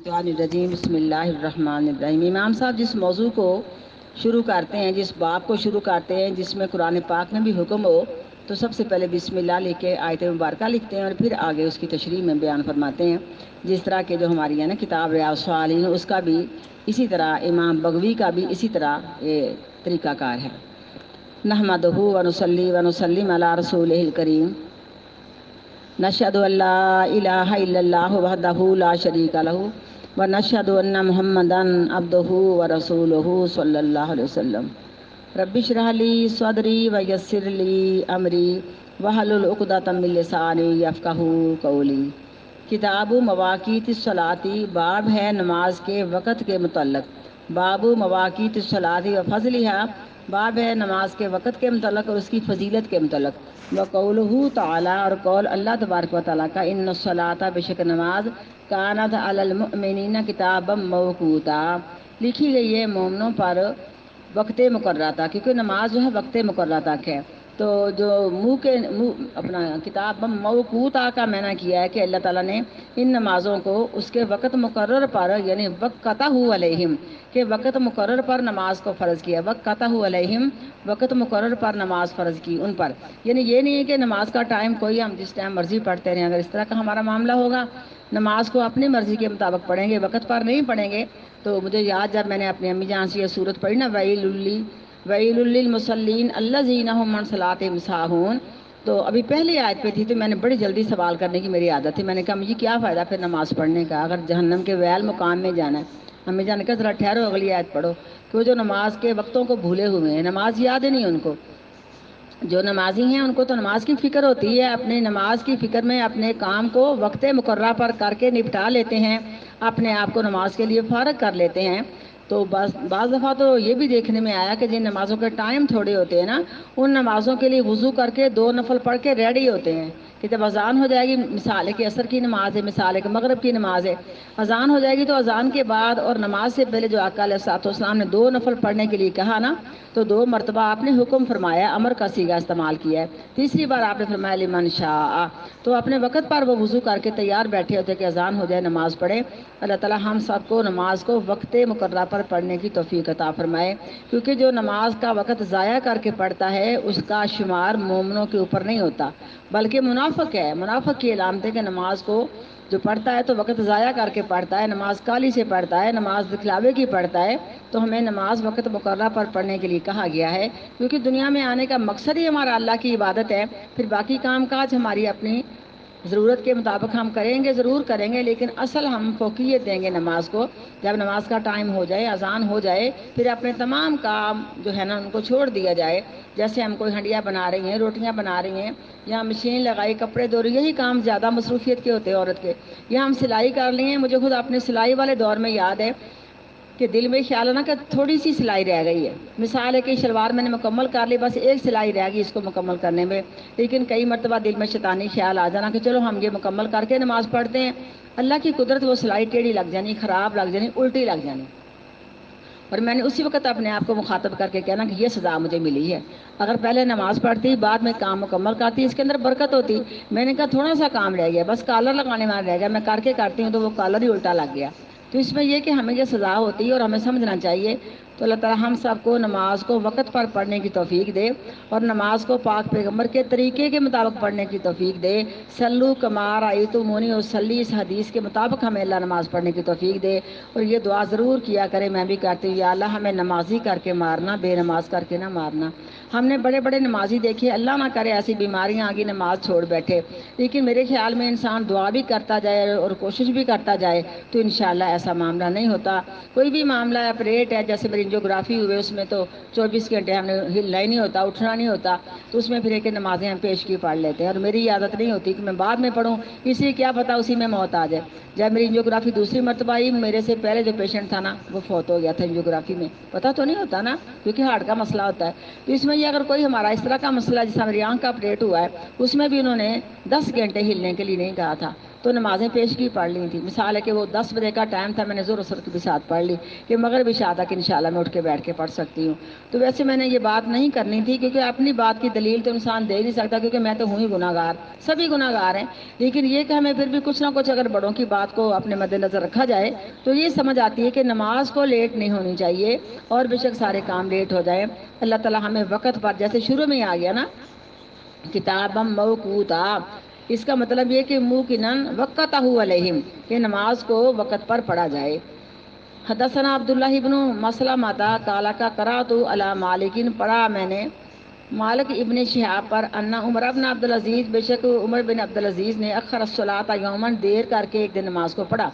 الشیطان الرجیم بسم اللہ الرحمن الرحیم۔ امام صاحب جس موضوع کو شروع کرتے ہیں، جس باب کو شروع کرتے ہیں جس میں قرآن پاک میں بھی حکم ہو، تو سب سے پہلے بسم اللہ لکھ کے آیت مبارکہ لکھتے ہیں اور پھر آگے اس کی تشریح میں بیان فرماتے ہیں۔ جس طرح کے جو ہماری ہے نا کتاب ریاض الصالحین، اس کا بھی اسی طرح، امام بغوی کا بھی اسی طرح یہ طریقہ کار ہے۔ نحمدہ ونصلی ونسلم علی رسولہ الکریم، نشہد ان لا الہ الا اللہ وحدہ لا شریک لہ ونشہد ان محمدا عبدہ ورسولہ صلی اللہ علیہ وسلم۔ رب اشرح لی صدری ویسر لی امری واحلل عقدۃ من لسانی یفقہوا قولی۔ کتاب مواقیت الصلاۃ، باب ہے نماز کے وقت کے متعلق۔ باب مواقیت الصلاۃ و فضلھا، باب ہے نماز کے وقت کے متعلق اور اس کی فضیلت کے متعلق۔ وقولہ تعالی، اور قول اللہ تبارک و تعالیٰ کا، ان الصلاۃ، بے شک نماز، کانت علی المؤمنین کتابا موقوتا، لکھی گئی ہے مومنوں پر وقت مقررہ تک، کیونکہ نماز جو ہے وقت مقررہ تک ہے۔ تو جو اپنا کتاب موقوتا کا معنی کیا ہے کہ اللہ تعالیٰ نے ان نمازوں کو اس کے وقت مقرر پر، یعنی وقتہ علیہم، کہ وقت مقرر پر نماز کو فرض کیا، وقتہ علیہم، وقت مقرر پر نماز فرض کی ان پر۔ یعنی یہ نہیں ہے کہ نماز کا ٹائم کوئی ہم جس ٹائم مرضی پڑھتے رہیں، اگر اس طرح کا ہمارا معاملہ ہوگا، نماز کو اپنی مرضی کے مطابق پڑھیں گے، وقت پر نہیں پڑھیں گے، تو مجھے یاد جب میں نے اپنی امی جان سے یہ صورت پڑھی نا، ویل للمصلین الذین هم عن صلاتهم ساہون، تو ابھی پہلی آیت پہ تھی تو میں نے بڑی جلدی سوال کرنے کی میری عادت تھی۔ میں نے کہا مجھے کیا فائدہ پھر نماز پڑھنے کا اگر جہنم کے ویل مقام میں جانا ہے۔ امی جان نے کہا ذرا ٹھہرو، اگلی آیت پڑھو، کہ وہ جو نماز کے وقتوں کو بھولے ہوئے ہیں، نماز یاد ہی نہیں ان کو۔ جو نمازی ہیں ان کو تو نماز کی فکر ہوتی ہے، اپنی نماز کی فکر میں اپنے کام کو وقت مقررہ پر کر کے نپٹا لیتے ہیں، اپنے آپ کو نماز کے لیے فارغ کر لیتے ہیں۔ تو بعض دفعہ تو یہ بھی دیکھنے میں آیا کہ جن نمازوں کے ٹائم تھوڑے ہوتے ہیں نا، ان نمازوں کے لیے وضو کر کے 2 نفل پڑھ کے ریڈی ہوتے ہیں کہ جب اذان ہو جائے گی، مثال ہے کہ عصر کی نماز ہے، مثال ہے کہ مغرب کی نماز ہے، اذان ہو جائے گی تو اذان کے بعد اور نماز سے پہلے جو آقا علیہ الصلوۃ والسلام نے 2 نفل پڑھنے کے لیے کہا نا، تو 2 مرتبہ آپ نے حکم فرمایا، امر کا صیغہ استعمال کیا ہے۔ تیسری بار آپ نے فرمایا لمن شاء، تو اپنے وقت پر وہ وضو کر کے تیار بیٹھے ہوتے کہ اذان ہو جائے نماز پڑھے۔ اللہ تعالیٰ ہم سب کو نماز کو وقت مقررہ پر پڑھنے کی توفیق عطا فرمائے، کیونکہ جو نماز کا وقت ضائع کر کے پڑھتا ہے اس کا شمار مومنوں کے اوپر نہیں ہوتا، بلکہ منافق ہے۔ منافق کی علامت ہے کہ نماز کو جو پڑھتا ہے تو وقت ضائع کر کے پڑھتا ہے، نماز کالی سے پڑھتا ہے، نماز دکھلاوے کی پڑھتا ہے۔ تو ہمیں نماز وقت مقررہ پر پڑھنے کے لیے کہا گیا ہے، کیونکہ دنیا میں آنے کا مقصد ہی ہمارا اللہ کی عبادت ہے۔ پھر باقی کام کاج ہماری اپنی ضرورت کے مطابق ہم کریں گے، ضرور کریں گے، لیکن اصل ہم فوقیت دیں گے نماز کو۔ جب نماز کا ٹائم ہو جائے، اذان ہو جائے، پھر اپنے تمام کام جو ہے نا ان کو چھوڑ دیا جائے۔ جیسے ہم کوئی ہنڈیاں بنا رہی ہیں، روٹیاں بنا رہی ہیں، یا مشین لگائی، کپڑے دھو رہی ہیں، یہی کام زیادہ مصروفیت کے ہوتے ہیں عورت کے۔ یا ہم سلائی کر لی ہیں، مجھے خود اپنے سلائی والے دور میں یاد ہے کہ دل میں خیال ہونا کہ تھوڑی سی سلائی رہ گئی ہے، مثال ہے کہ شلوار میں نے مکمل کر لی، بس ایک سلائی رہ گئی اس کو مکمل کرنے میں، لیکن کئی مرتبہ دل میں شیطانی خیال آ جانا کہ چلو ہم یہ مکمل کر کے نماز پڑھتے ہیں۔ اللہ کی قدرت، وہ سلائی ٹیڑھی لگ جانی، خراب لگ جانی، الٹی لگ جانی، اور میں نے اسی وقت اپنے آپ کو مخاطب کر کے کہنا کہ یہ سزا مجھے ملی ہے۔ اگر پہلے نماز پڑھتی، بعد میں کام مکمل کرتی، اس کے اندر برکت ہوتی۔ میں نے کہا تھوڑا سا کام رہ گیا، بس کالر لگانے میں رہ گیا، میں کر کے کرتی ہوں تو وہ کالر ہی الٹا لگ گیا۔ تو اس میں یہ کہ ہمیں یہ سزا ہوتی ہے اور ہمیں سمجھنا چاہیے۔ تو اللہ تعالیٰ ہم سب کو نماز کو وقت پر پڑھنے کی توفیق دے، اور نماز کو پاک پیغمبر کے طریقے کے مطابق پڑھنے کی توفیق دے۔ سلو کما رأیتمونی وصلی، اس حدیث کے مطابق ہمیں اللہ نماز پڑھنے کی توفیق دے۔ اور یہ دعا ضرور کیا کرے، میں بھی کرتی ہوں، یا اللہ ہمیں نمازی کر کے مارنا، بے نماز کر کے نہ مارنا۔ ہم نے بڑے بڑے نمازی دیکھے، اللہ نہ کرے ایسی بیماریاں آگی نماز چھوڑ بیٹھے، لیکن میرے خیال میں انسان دعا بھی کرتا جائے اور کوشش بھی کرتا جائے تو انشاءاللہ ایسا معاملہ نہیں ہوتا۔ کوئی بھی معاملہ اپریٹ ہے، جیسے میری انجیوگرافی ہوئے، اس میں تو 24 گھنٹے ہم نے ہلنا ہی نہیں ہوتا، اٹھنا نہیں ہوتا، تو اس میں پھر ایک نمازیں ہم پیش کی پڑھ لیتے ہیں، اور میری عادت نہیں ہوتی کہ میں بعد میں پڑھوں، اسی کیا پتہ اسی میں موت آ جائے۔ جب میری انجیوگرافی دوسری مرتبہ آئی، میرے سے پہلے جو پیشنٹ تھا نا وہ فوت ہو گیا تھا انجیوگرافی میں، پتہ تو نہیں ہوتا نا، کیونکہ ہارٹ کا مسئلہ ہوتا ہے۔ تو اس میں یہ اگر کوئی ہمارا اس طرح کا مسئلہ، جیسا میری آنکھ کا آپریٹ ہوا ہے، اس میں بھی انہوں نے 10 گھنٹے ہلنے کے لیے نہیں کہا تھا، تو نمازیں پیشگی پڑھ لی تھی. مثال ہے کہ وہ 10 بجے کا ٹائم تھا، میں نے ظہر اثر کی بھی ساتھ پڑھ لی کہ مغرب عشاء تک انشاءاللہ میں اٹھ کے بیٹھ کے پڑھ سکتی ہوں. تو ویسے میں نے یہ بات نہیں کرنی تھی، کیونکہ اپنی بات کی دلیل تو انسان دے نہیں سکتا، کیونکہ میں تو ہوں ہی گناہ گار، سبھی گناہ گار ہیں. لیکن یہ کہ ہمیں پھر بھی کچھ نہ کچھ اگر بڑوں کی بات کو اپنے مد نظر رکھا جائے تو یہ سمجھ آتی ہے کہ نماز کو لیٹ نہیں ہونی چاہیے، اور بے شک سارے کام لیٹ ہو جائیں. اللہ تعالیٰ ہمیں وقت پر، جیسے شروع میں ہی آ گیا نا کتابم موقوتا، اس کا مطلب یہ کہ موقنن وقتہ علیہم، کہ نماز کو وقت پر پڑھا جائے. حدثنا عبداللہ ابن مسلمہ قال کا قرأت علی مالکن، پڑھا میں نے مالک ابن شہاب پر، ان عمر بن عبدالعزیز، بے شک عمر بن عبدالعزیز نے اخر الصلاۃ یوما، دیر کر کے ایک دن نماز کو پڑھا.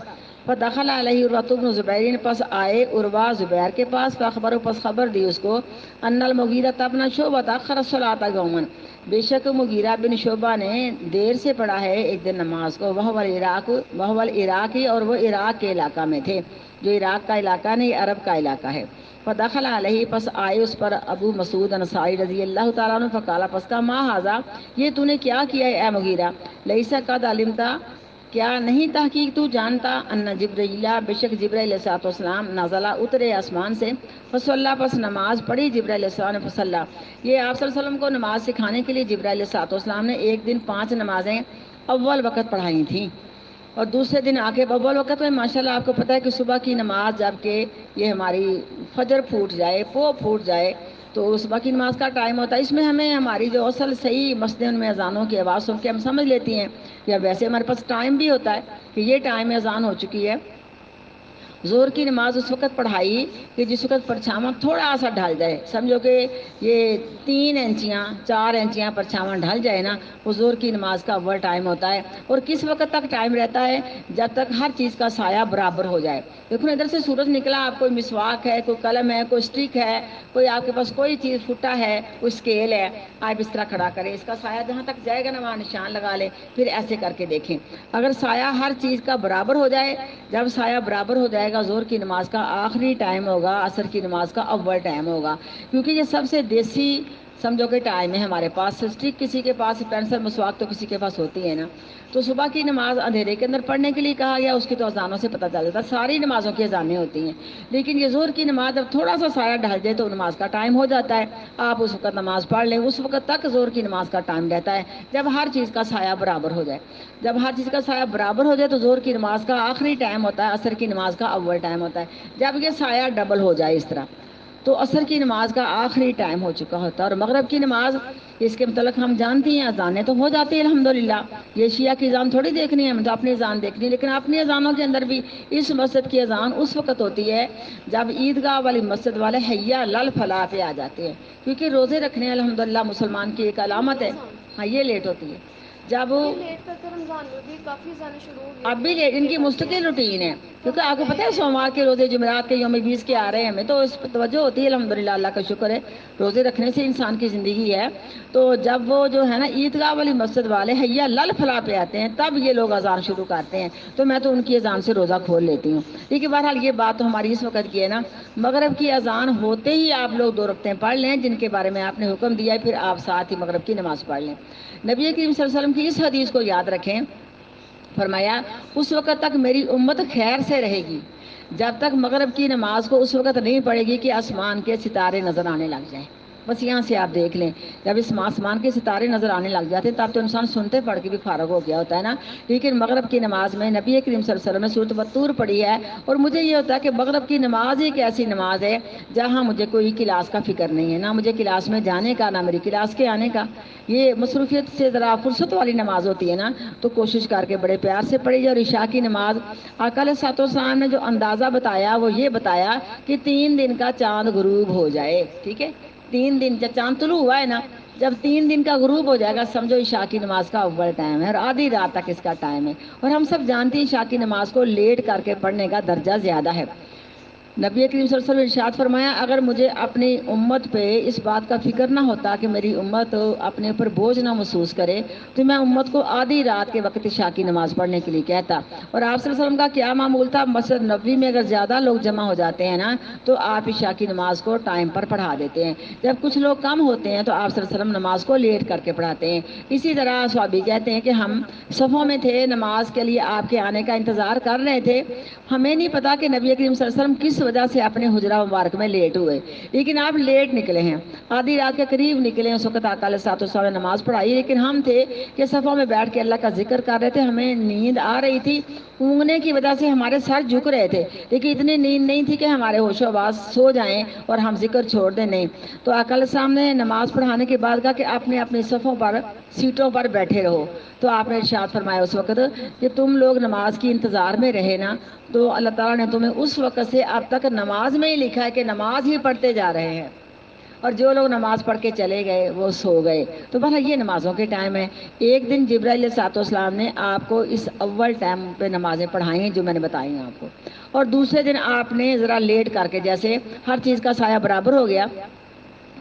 فدخل علیہ عروۃ بن زبیر، پس آئے عروہ زبیر کے پاس، فاخبرہ، پس خبر دی اس کو، ان المغیرہ بن شعبہ اخر الصلاۃ یوما، بے شک مغیرہ بن شعبہ نے دیر سے پڑھا ہے ایک دن نماز کو. وہو العراقی، اور وہ عراق کے علاقہ میں تھے، جو عراق کا علاقہ نہیں عرب کا علاقہ ہے. فدخل علیہ، پس آئے اس پر ابو مسعود انصاری رضی اللہ تعالیٰ عنہ، فقال، پس کا ما ھذا، یہ تو نے کیا کیا ہے اے مغیرہ، لیس قد علمتا، کیا نہیں تحقیق تو جانتا، ان جبرائیل، بے شک جبرائیل علیہ السلام، نازلہ، اترے آسمان سے، فصلی، پس نماز پڑھی جبرائیل علیہ السلام نے. فصلی، یہ آپ صلی اللہ علیہ وسلم کو نماز سکھانے کے لیے جبرائیل علیہ السلام نے ایک دن 5 نمازیں اول وقت پڑھائی تھیں، اور دوسرے دن آ کے اول وقت میں ماشاءاللہ آپ کو پتہ ہے کہ صبح کی نماز جب کہ یہ ہماری فجر پھوٹ جائے، پھوٹ جائے، تو صبح کی نماز کا ٹائم ہوتا ہے. اس میں ہمیں ہماری جو اصل صحیح مسجد میں اذانوں کی آواز سن کے ہم سمجھ لیتی ہیں، یا ویسے ہمارے پاس ٹائم بھی ہوتا ہے کہ یہ ٹائم میں اذان ہو چکی ہے. ظہر کی نماز اس وقت پڑھائی کہ جس وقت پرچھاواں تھوڑا سا ڈھل جائے، سمجھو کہ یہ 3 انچیاں 4 انچیاں پرچھاواں ڈھل جائے نا، وہ ظہر کی نماز کا اول ٹائم ہوتا ہے. اور کس وقت تک ٹائم رہتا ہے؟ جب تک ہر چیز کا سایہ برابر ہو جائے. دیکھو ادھر سے سورج نکلا، آپ کوئی مسواک ہے، کوئی قلم ہے، کوئی اسٹک ہے، کوئی آپ کے پاس کوئی چیز پھٹا ہے، کوئی اسکیل ہے، آپ اس طرح کھڑا کریں، اس کا سایہ جہاں تک جائے گا نا وہاں نشان لگا لیں، پھر ایسے کر کے دیکھیں. اگر سایہ ہر چیز کا برابر ہو جائے، جب سایہ برابر ہو جائے گا، ظہر کی نماز کا آخری ٹائم ہوگا، عصر کی نماز کا اول ٹائم ہوگا. کیونکہ یہ سب سے دیسی سمجھو کہ ٹائم ہے ہمارے پاس. اسٹک کسی کے پاس، پینسل مسواک تو کسی کے پاس ہوتی ہے نا. تو صبح کی نماز اندھیرے کے اندر پڑھنے کے لیے کہا گیا، اس کی تو اذانوں سے پتہ چل جاتا ہے، ساری نمازوں کی اذانیں ہوتی ہیں. لیکن یہ ظہر کی نماز جب تھوڑا سا سایہ ڈھل جائے تو نماز کا ٹائم ہو جاتا ہے، آپ اس وقت نماز پڑھ لیں. اس وقت تک ظہر کی نماز کا ٹائم رہتا ہے جب ہر چیز کا سایہ برابر ہو جائے. جب ہر چیز کا سایہ برابر ہو جائے تو ظہر کی نماز کا آخری ٹائم ہوتا ہے، عصر کی نماز کا اول ٹائم ہوتا ہے. جب یہ سایہ ڈبل ہو جائے اس طرح، تو عصر کی نماز کا آخری ٹائم ہو چکا ہوتا ہے. اور مغرب کی نماز، اس کے متعلق ہم جانتی ہیں، اذانیں تو ہو جاتی ہیں الحمدللہ. یہ شیعہ کی اذان تھوڑی دیکھنی ہے، ہم تو اپنی اذان دیکھنی ہے. لیکن اپنی اذانوں کے اندر بھی اس مسجد کی اذان اس وقت ہوتی ہے جب عیدگاہ والی مسجد والے حی علی الفلاح پہ آ جاتے ہیں، کیونکہ روزے رکھنے الحمدللہ مسلمان کی ایک علامت ہے. ہاں یہ لیٹ ہوتی ہے جب اب بھی لیٹ، ان کی مستقل روٹین ہے. کیونکہ آپ کو پتہ ہے سوموار کے روزے، جمعرات کے، یوم 20 کے آ رہے ہیں ہمیں، تو اس پہ توجہ ہوتی ہے الحمدللہ. اللہ کا شکر ہے، روزے رکھنے سے انسان کی زندگی ہے. تو جب وہ جو ہے نا عیدگاہ والی مسجد والے حی علی الفلاح پہ آتے ہیں، تب یہ لوگ اذان شروع کرتے ہیں. تو میں تو ان کی اذان سے روزہ کھول لیتی ہوں. لیکن بہرحال یہ بات تو ہماری اس وقت کی ہے نا، مغرب کی اذان ہوتے ہی آپ لوگ 2 رکعتیں پڑھ لیں جن کے بارے میں آپ نے حکم دیا ہے، پھر آپ ساتھ ہی مغرب کی نماز پڑھ لیں. نبی کریم صلی اللہ علیہ وسلم کی اس حدیث کو یاد رکھیں. فرمایا اس وقت تک میری امت خیر سے رہے گی جب تک مغرب کی نماز کو اس وقت نہیں پڑھے گی کہ آسمان کے ستارے نظر آنے لگ جائیں. بس یہاں سے آپ دیکھ لیں، جب اس آسمان کے ستارے نظر آنے لگ جاتے ہیں تب تو انسان سنتے پڑھ کے بھی فارغ ہو گیا ہوتا ہے نا. لیکن مغرب کی نماز میں نبی کریم صلی اللہ علیہ وسلم نے سورۃ والطور پڑھی ہے. اور مجھے یہ ہوتا ہے کہ مغرب کی نماز ہی ایک ایسی نماز ہے جہاں مجھے کوئی کلاس کا فکر نہیں ہے، نہ مجھے کلاس میں جانے کا، نہ میری کلاس کے آنے کا. یہ مصروفیت سے ذرا فرصت والی نماز ہوتی ہے نا، تو کوشش کر کے بڑے پیار سے پڑھی جائے. اور عشاء کی نماز آقا علیہ الصلوۃ والسلام نے جو اندازہ بتایا وہ یہ بتایا کہ 3 دن کا چاند غروب ہو جائے. ٹھیک ہے، 3 دن جب چاند طلوع ہوا ہے نا، جب 3 دن کا غروب ہو جائے گا سمجھو عشاء کی نماز کا اول ٹائم ہے، اور آدھی رات تک اس کا ٹائم ہے. اور ہم سب جانتے ہیں عشاء کی نماز کو لیٹ کر کے پڑھنے کا درجہ زیادہ ہے. نبی کریم صلی اللہ علیہ وسلم نے ارشاد فرمایا اگر مجھے اپنی امت پہ اس بات کا فکر نہ ہوتا کہ میری امت اپنے اوپر بوجھ نہ محسوس کرے تو میں امت کو آدھی رات کے وقت عشاء کی نماز پڑھنے کے لیے کہتا. اور آپ صلی اللہ علیہ وسلم کا کیا معمول تھا؟ مسجد نبوی میں اگر زیادہ لوگ جمع ہو جاتے ہیں نا تو آپ عشاء کی نماز کو ٹائم پر پڑھا دیتے ہیں. جب کچھ لوگ کم ہوتے ہیں تو آپ صلی اللہ علیہ وسلم نماز کو لیٹ کر کے پڑھاتے ہیں. اسی طرح صحابی کہتے ہیں کہ ہم صفوں میں تھے، نماز کے لیے آپ کے آنے کا انتظار کر رہے تھے. ہمیں نہیں پتا کہ نبی کریم صلی اللہ علیہ وسلم کس وجہ سے اپنے حجرہ مبارک میں لیٹ ہوئے، لیکن آپ لیٹ نکلے ہیں، آدھی رات کے قریب نکلے ہیں. اس وقت آقا علیہ الصلوۃ والسلام نے نماز پڑھائی، لیکن ہم تھے کہ صفوں میں بیٹھ کے اللہ کا ذکر کر رہے تھے. ہمیں نیند آ رہی تھی، اونگنے کی وجہ سے ہمارے سر جھک رہے تھے، لیکن اتنی نیند نہیں تھی کہ ہمارے ہوش و حواس سو جائیں اور ہم ذکر چھوڑ دیں. نہیں، تو آقا علیہ السلام نے نماز پڑھانے کے بعد کہا کہ اپنے اپنے صفوں پر سیٹوں پر بیٹھے رہو. تو آپ نے ارشاد فرمایا اس وقت کہ تم لوگ نماز کی انتظار میں رہے نا، تو اللہ تعالیٰ نے تمہیں اس وقت سے اب تک نماز میں ہی لکھا ہے کہ نماز ہی پڑھتے جا رہے ہیں، اور جو لوگ نماز پڑھ کے چلے گئے وہ سو گئے. تو بہرحال یہ نمازوں کے ٹائم ہے. ایک دن جبرائیل علیہ الصلوۃ والسلام نے آپ کو اس اول ٹائم پہ نمازیں پڑھائی ہیں جو میں نے بتائی ہیں آپ کو، اور دوسرے دن آپ نے ذرا لیٹ کر کے، جیسے ہر چیز کا سایہ برابر ہو گیا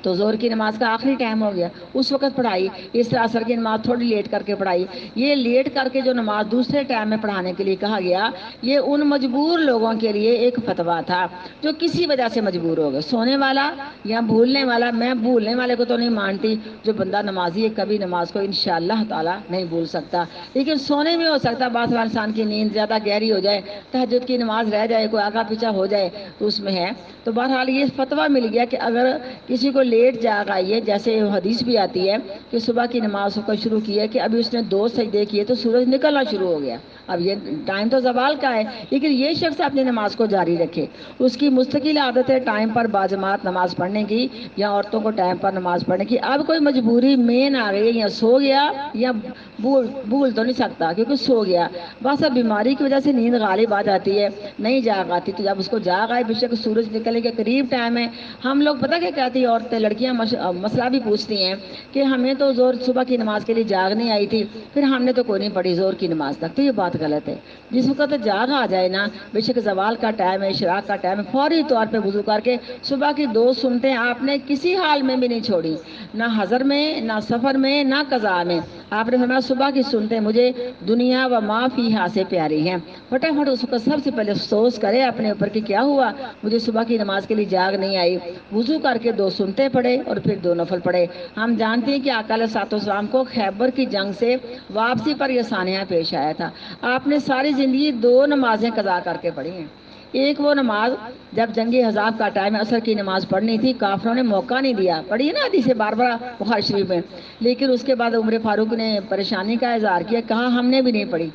تو ظہر کی نماز کا آخری ٹائم ہو گیا، اس وقت پڑھائی. اس طرح عصر کی نماز تھوڑی لیٹ کر کے پڑھائی. یہ لیٹ کر کے جو نماز دوسرے ٹائم میں پڑھانے کے لیے کہا گیا، یہ ان مجبور لوگوں کے لیے ایک فتویٰ تھا جو کسی وجہ سے مجبور ہو گئے. سونے والا یا بھولنے والا، میں بھولنے والے کو تو نہیں مانتی، جو بندہ نمازی ہے کبھی نماز کو انشاءاللہ تعالیٰ نہیں بھول سکتا، لیکن سونے میں ہو سکتا. بعض انسان کی نیند زیادہ گہری ہو جائے، تہجد کی نماز رہ جائے، کوئی آگا پیچھا ہو جائے تو اس میں ہے. تو بہرحال یہ فتویٰ مل گیا کہ اگر کسی کو لیٹ جاگ آئی ہے، جیسے حدیث بھی آتی ہے کہ صبح کی نماز کو شروع کی ہے کہ ابھی اس نے 2 سجدے کیے تو سورج نکلنا شروع ہو گیا، اب یہ ٹائم تو زوال کا ہے، لیکن یہ شخص اپنی نماز کو جاری رکھے. اس کی مستقل عادت ہے ٹائم پر باجماعت نماز پڑھنے کی، یا عورتوں کو ٹائم پر نماز پڑھنے کی. اب کوئی مجبوری مین آ گئی، یا سو گیا یا بھول تو نہیں سکتا کیونکہ سو گیا، بس اب بیماری کی وجہ سے نیند غالب آ جاتی ہے، نہیں جاگ آتی. تو جب اس کو جاگ آئے، بے شک سورج نکلنے کے قریب ٹائم ہے. ہم لوگ پتہ کیا کہتی ہیں عورتیں، لڑکیاں مسئلہ بھی پوچھتی ہیں کہ ہمیں تو زور صبح کی نماز کے لیے جاگ نہیں آئی تھی، پھر ہم نے تو کوئی نہیں پڑھی زور کی نماز تک. تو یہ بات غلط ہے. جس وقت جاگ آ جائے نا، بے شک زوال کا ٹائم ہے، اشراق کا ٹائم ہے، فوری طور پہ وضو کر کے صبح کی 2 سنتیں آپ نے کسی حال میں بھی نہیں چھوڑی، نہ حضر میں، نہ سفر میں، نہ قضا میں. آپ نے فرمایا صبح کی سنتیں مجھے دنیا و ما فیہا سے پیاری ہیں. فٹافٹ اس وقت سب سے پہلے افسوس کرے اپنے اوپر کہ کیا ہوا، مجھے صبح کی نماز کے لیے جاگ نہیں آئی. وضو کر کے 2 سنتیں پڑھے اور پھر 2 نفل پڑھے. ہم جانتے ہیں کہ آقا علیہ الصلوۃ والسلام کو خیبر کی جنگ سے واپسی پر یہ سانحہ پیش آیا تھا. آپ نے ساری زندگی 2 نمازیں قضا کر کے پڑھی ہیں. ایک وہ نماز جب جنگ احزاب کا ٹائم عصر کی نماز پڑھنی تھی، کافروں نے موقع نہیں دیا، پڑھی ہے نا حدیث بار بار بخاری شریف میں، لیکن اس کے بعد عمر فاروق نے پریشانی کا اظہار کیا، کہا ہم نے بھی نہیں پڑھی.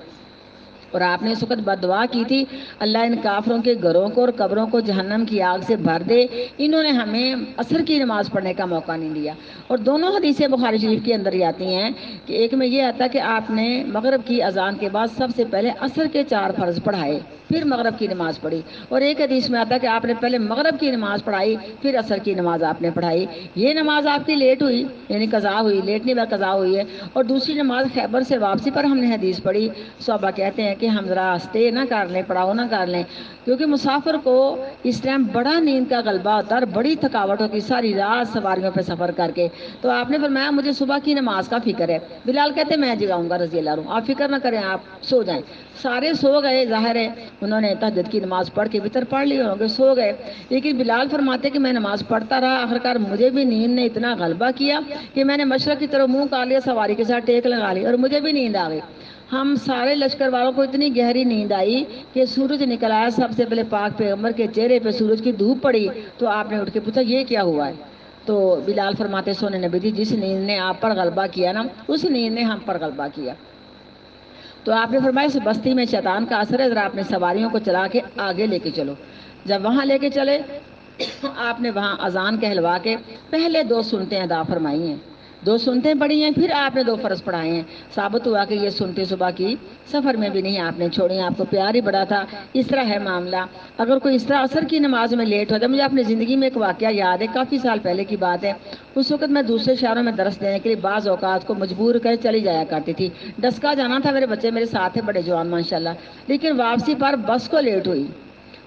اور آپ نے اس وقت بد دعا کی تھی، اللہ ان کافروں کے گھروں کو اور قبروں کو جہنم کی آگ سے بھر دے، انہوں نے ہمیں عصر کی نماز پڑھنے کا موقع نہیں دیا. اور دونوں حدیثیں بخاری شریف کے اندر ہی آتی ہیں کہ ایک میں یہ آتا کہ آپ نے مغرب کی اذان کے بعد سب سے پہلے عصر کے 4 فرض پڑھائے، پھر مغرب کی نماز پڑھی. اور ایک حدیث میں آتا کہ آپ نے پہلے مغرب کی نماز پڑھائی، پھر عصر کی نماز آپ نے پڑھائی. یہ نماز آپ کی لیٹ ہوئی، یعنی قضا ہوئی، لیٹ نہیں بلکہ قضا ہوئی ہے. اور دوسری نماز خیبر سے واپسی پر ہم نے حدیث پڑھی. صحابہ کہتے ہیں کہ ہم ذرا اسٹے نہ کر لیں، پڑاؤ نہ کر لیں، کیونکہ مسافر کو اس ٹائم بڑا نیند کا غلبہ ہوتا ہے اور بڑی تھکاوٹ ہوتی ہے ساری رات سواریوں پہ سفر کر کے. تو آپ نے فرمایا مجھے صبح کی نماز کا فکر ہے. بلال کہتے ہیں میں جگاؤں گا رضی اللہ عنہ، آپ فکر نہ کریں، آپ سو جائیں. سارے سو گئے، ظاہر ہے انہوں نے تہجد کی نماز پڑھ کے وتر پڑھ لی ہوں گے، سو گئے. لیکن بلال فرماتے کہ میں نماز پڑھتا رہا، آخرکار مجھے بھی نیند نے اتنا غلبہ کیا کہ میں نے مشرق کی طرف منہ کر لیا، سواری کے ساتھ ٹیک لگا لی اور مجھے بھی نیند آ گئی. ہم سارے لشکر والوں کو اتنی گہری نیند آئی کہ سورج نکل آیا، سب سے پہلے پاک پیغمبر کے چہرے پہ سورج کی دھوپ پڑی. تو آپ نے اٹھ کے پوچھا یہ کیا ہوا ہے؟ تو بلال فرماتے سونے نبی جی، جس نیند نے آپ پر غلبہ کیا نا، اس نیند نے ہم پر غلبہ کیا. تو آپ نے فرمایا اس بستی میں شیطان کا اثر ہے، ذرا اپنے سواریوں کو چلا کے آگے لے کے چلو. جب وہاں لے کے چلے آپ نے وہاں اذان کہلوا کے پہلے 2 سنتیں ادا فرمائی ہیں، 2 سنتیں پڑھی ہیں، پھر آپ نے 2 فرض پڑھائے ہیں. ثابت ہوا کہ یہ سنتیں صبح کی سفر میں بھی نہیں آپ نے چھوڑی، آپ کو پیار ہی بڑا تھا. اس طرح ہے معاملہ. اگر کوئی اس طرح عصر کی نماز میں لیٹ ہو جائے، مجھے اپنی زندگی میں ایک واقعہ یاد ہے، کافی سال پہلے کی بات ہے. اس وقت میں دوسرے شہروں میں درس دینے کے لیے بعض اوقات کو مجبور کر چلی جایا کرتی تھی. ڈسکا جانا تھا، میرے بچے میرے ساتھ ہیں بڑے جوان ماشاءاللہ، لیکن واپسی پر بس کو لیٹ ہوئی.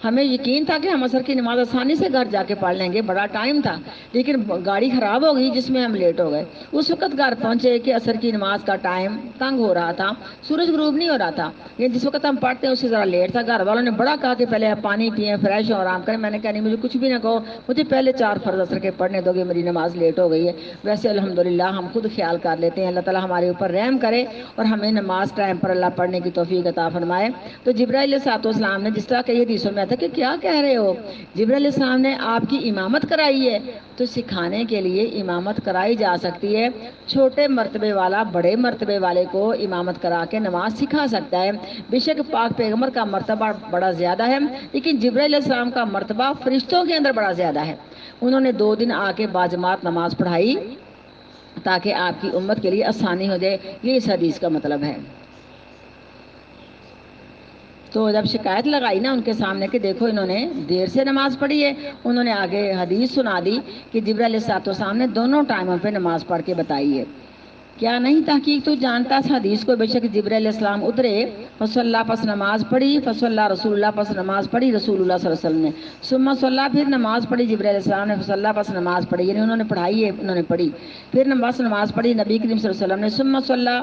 ہمیں یقین تھا کہ ہم عصر کی نماز آسانی سے گھر جا کے پڑھ لیں گے، بڑا ٹائم تھا، لیکن گاڑی خراب ہو گئی جس میں ہم لیٹ ہو گئے۔ اس وقت گھر پہنچے کہ عصر کی نماز کا ٹائم تنگ ہو رہا تھا، سورج غروب نہیں ہو رہا تھا، لیکن جس وقت ہم پڑھتے ہیں اس سے ذرا لیٹ تھا۔ گھر والوں نے بڑا کہا کہ پہلے آپ پانی پئیں، فریش ہو، آرام کریں۔ میں نے کہا نہیں، مجھے کچھ بھی نہ کہو، مجھے پہلے 4 فرض عصر کے پڑھنے دو گے، میری نماز لیٹ ہو گئی ہے۔ ویسے الحمدللہ ہم خود خیال کر لیتے ہیں، اللہ تعالیٰ ہمارے اوپر رحم کرے اور ہمیں نماز ٹائم پر اللہ پڑھنے کی توفیق عطا فرمائے۔ تو جبرائیل علیہ السلام نے، جس طرح کہ یہ حدیثوں میں آتا ہے کہ کیا کہہ رہے ہو، جبرائیل علیہ السلام نے آپ کی امامت کرائی ہے، تو سکھانے کے لیے امامت کرائی جا سکتی ہے۔ چھوٹے مرتبے والا بڑے مرتبے والے کو امامت کرا کے نماز سکھا سکتا ہے۔ بے شک پاک پیغمبر کا مرتبہ بڑا زیادہ ہے، لیکن جبرائیل علیہ السلام کا مرتبہ فرشتوں کے اندر بڑا زیادہ ہے۔ انہوں نے 2 دن آ کے باجماعت نماز پڑھائی تاکہ آپ کی امت کے لیے آسانی ہو جائے، یہ اس حدیث کا مطلب ہے۔ تو جب شکایت لگائی نا ان کے سامنے کہ دیکھو انہوں نے دیر سے نماز پڑھی ہے، انہوں نے آگے حدیث سنا دی کہ جبرائیل علیہ السلام نے دونوں ٹائموں پہ نماز پڑھ کے بتائی ہے۔ کیا نہیں تحقیق تو جانتا اس حدیث کو، بے شک جبرائیل علیہ السلام اترے، فصلی پس نماز پڑھی، فصلی رسول اللہ پس نماز پڑھی رسول اللہ صلی اللہ علیہ وسلم نے، ثم صلی پھر نماز پڑھی جبرائیل علیہ السلام نے، فصلی پس نماز پڑھی، یعنی انہوں نے پڑھائی ہے، انہوں نے پڑھی، پھر نماز پڑھی نبی کریم صلی اللہ علیہ وسلم نے، ثم صلی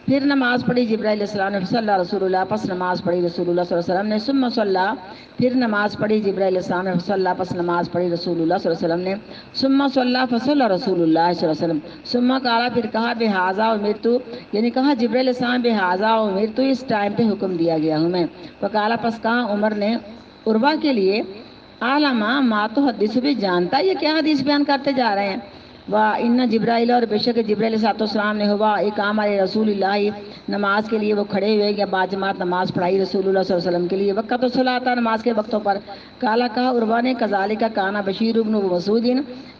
پھر نماز پڑھی جبرائیل علیہ السلام نے، فصلی رسول اللہ پس نماز پڑھی رسول اللہ صلی اللہ علیہ وسلم نے، ثم صلی پھر نماز پڑھی جبرائیل علیہ السلام نے، فصلی پس نماز پڑھی رسول اللہ صلی اللہ علیہ وسلم نے، ثم صلی فصلی رسول اللہ صلی اللہ علیہ وسلم، ثم قال پھر کہا بہذا امرتو، یعنی کہا جبرائیل علیہ السلام بہذا امرتو، اس ٹائم پہ حکم دیا گیا ہوں میں۔ فقال پس کہا عمر نے عروہ کے لیے، علامہ ما تو حدیث بھی جانتا یہ کیا حدیث بیان کرتے جا رہے ہیں، ان جبرائیل اور بے شک جبرائیل علیہ السلام نے ہوا اقام رسول اللہ، نماز کے لیے وہ کھڑے ہوئے یا باجماعت نماز پڑھائی رسول اللہ صلی اللہ علیہ وسلم کے لیے، وقت تو صلاۃ نماز کے وقتوں پر۔ کالا کہا عروہ نے کذالک کانا بشیر بن مسعود،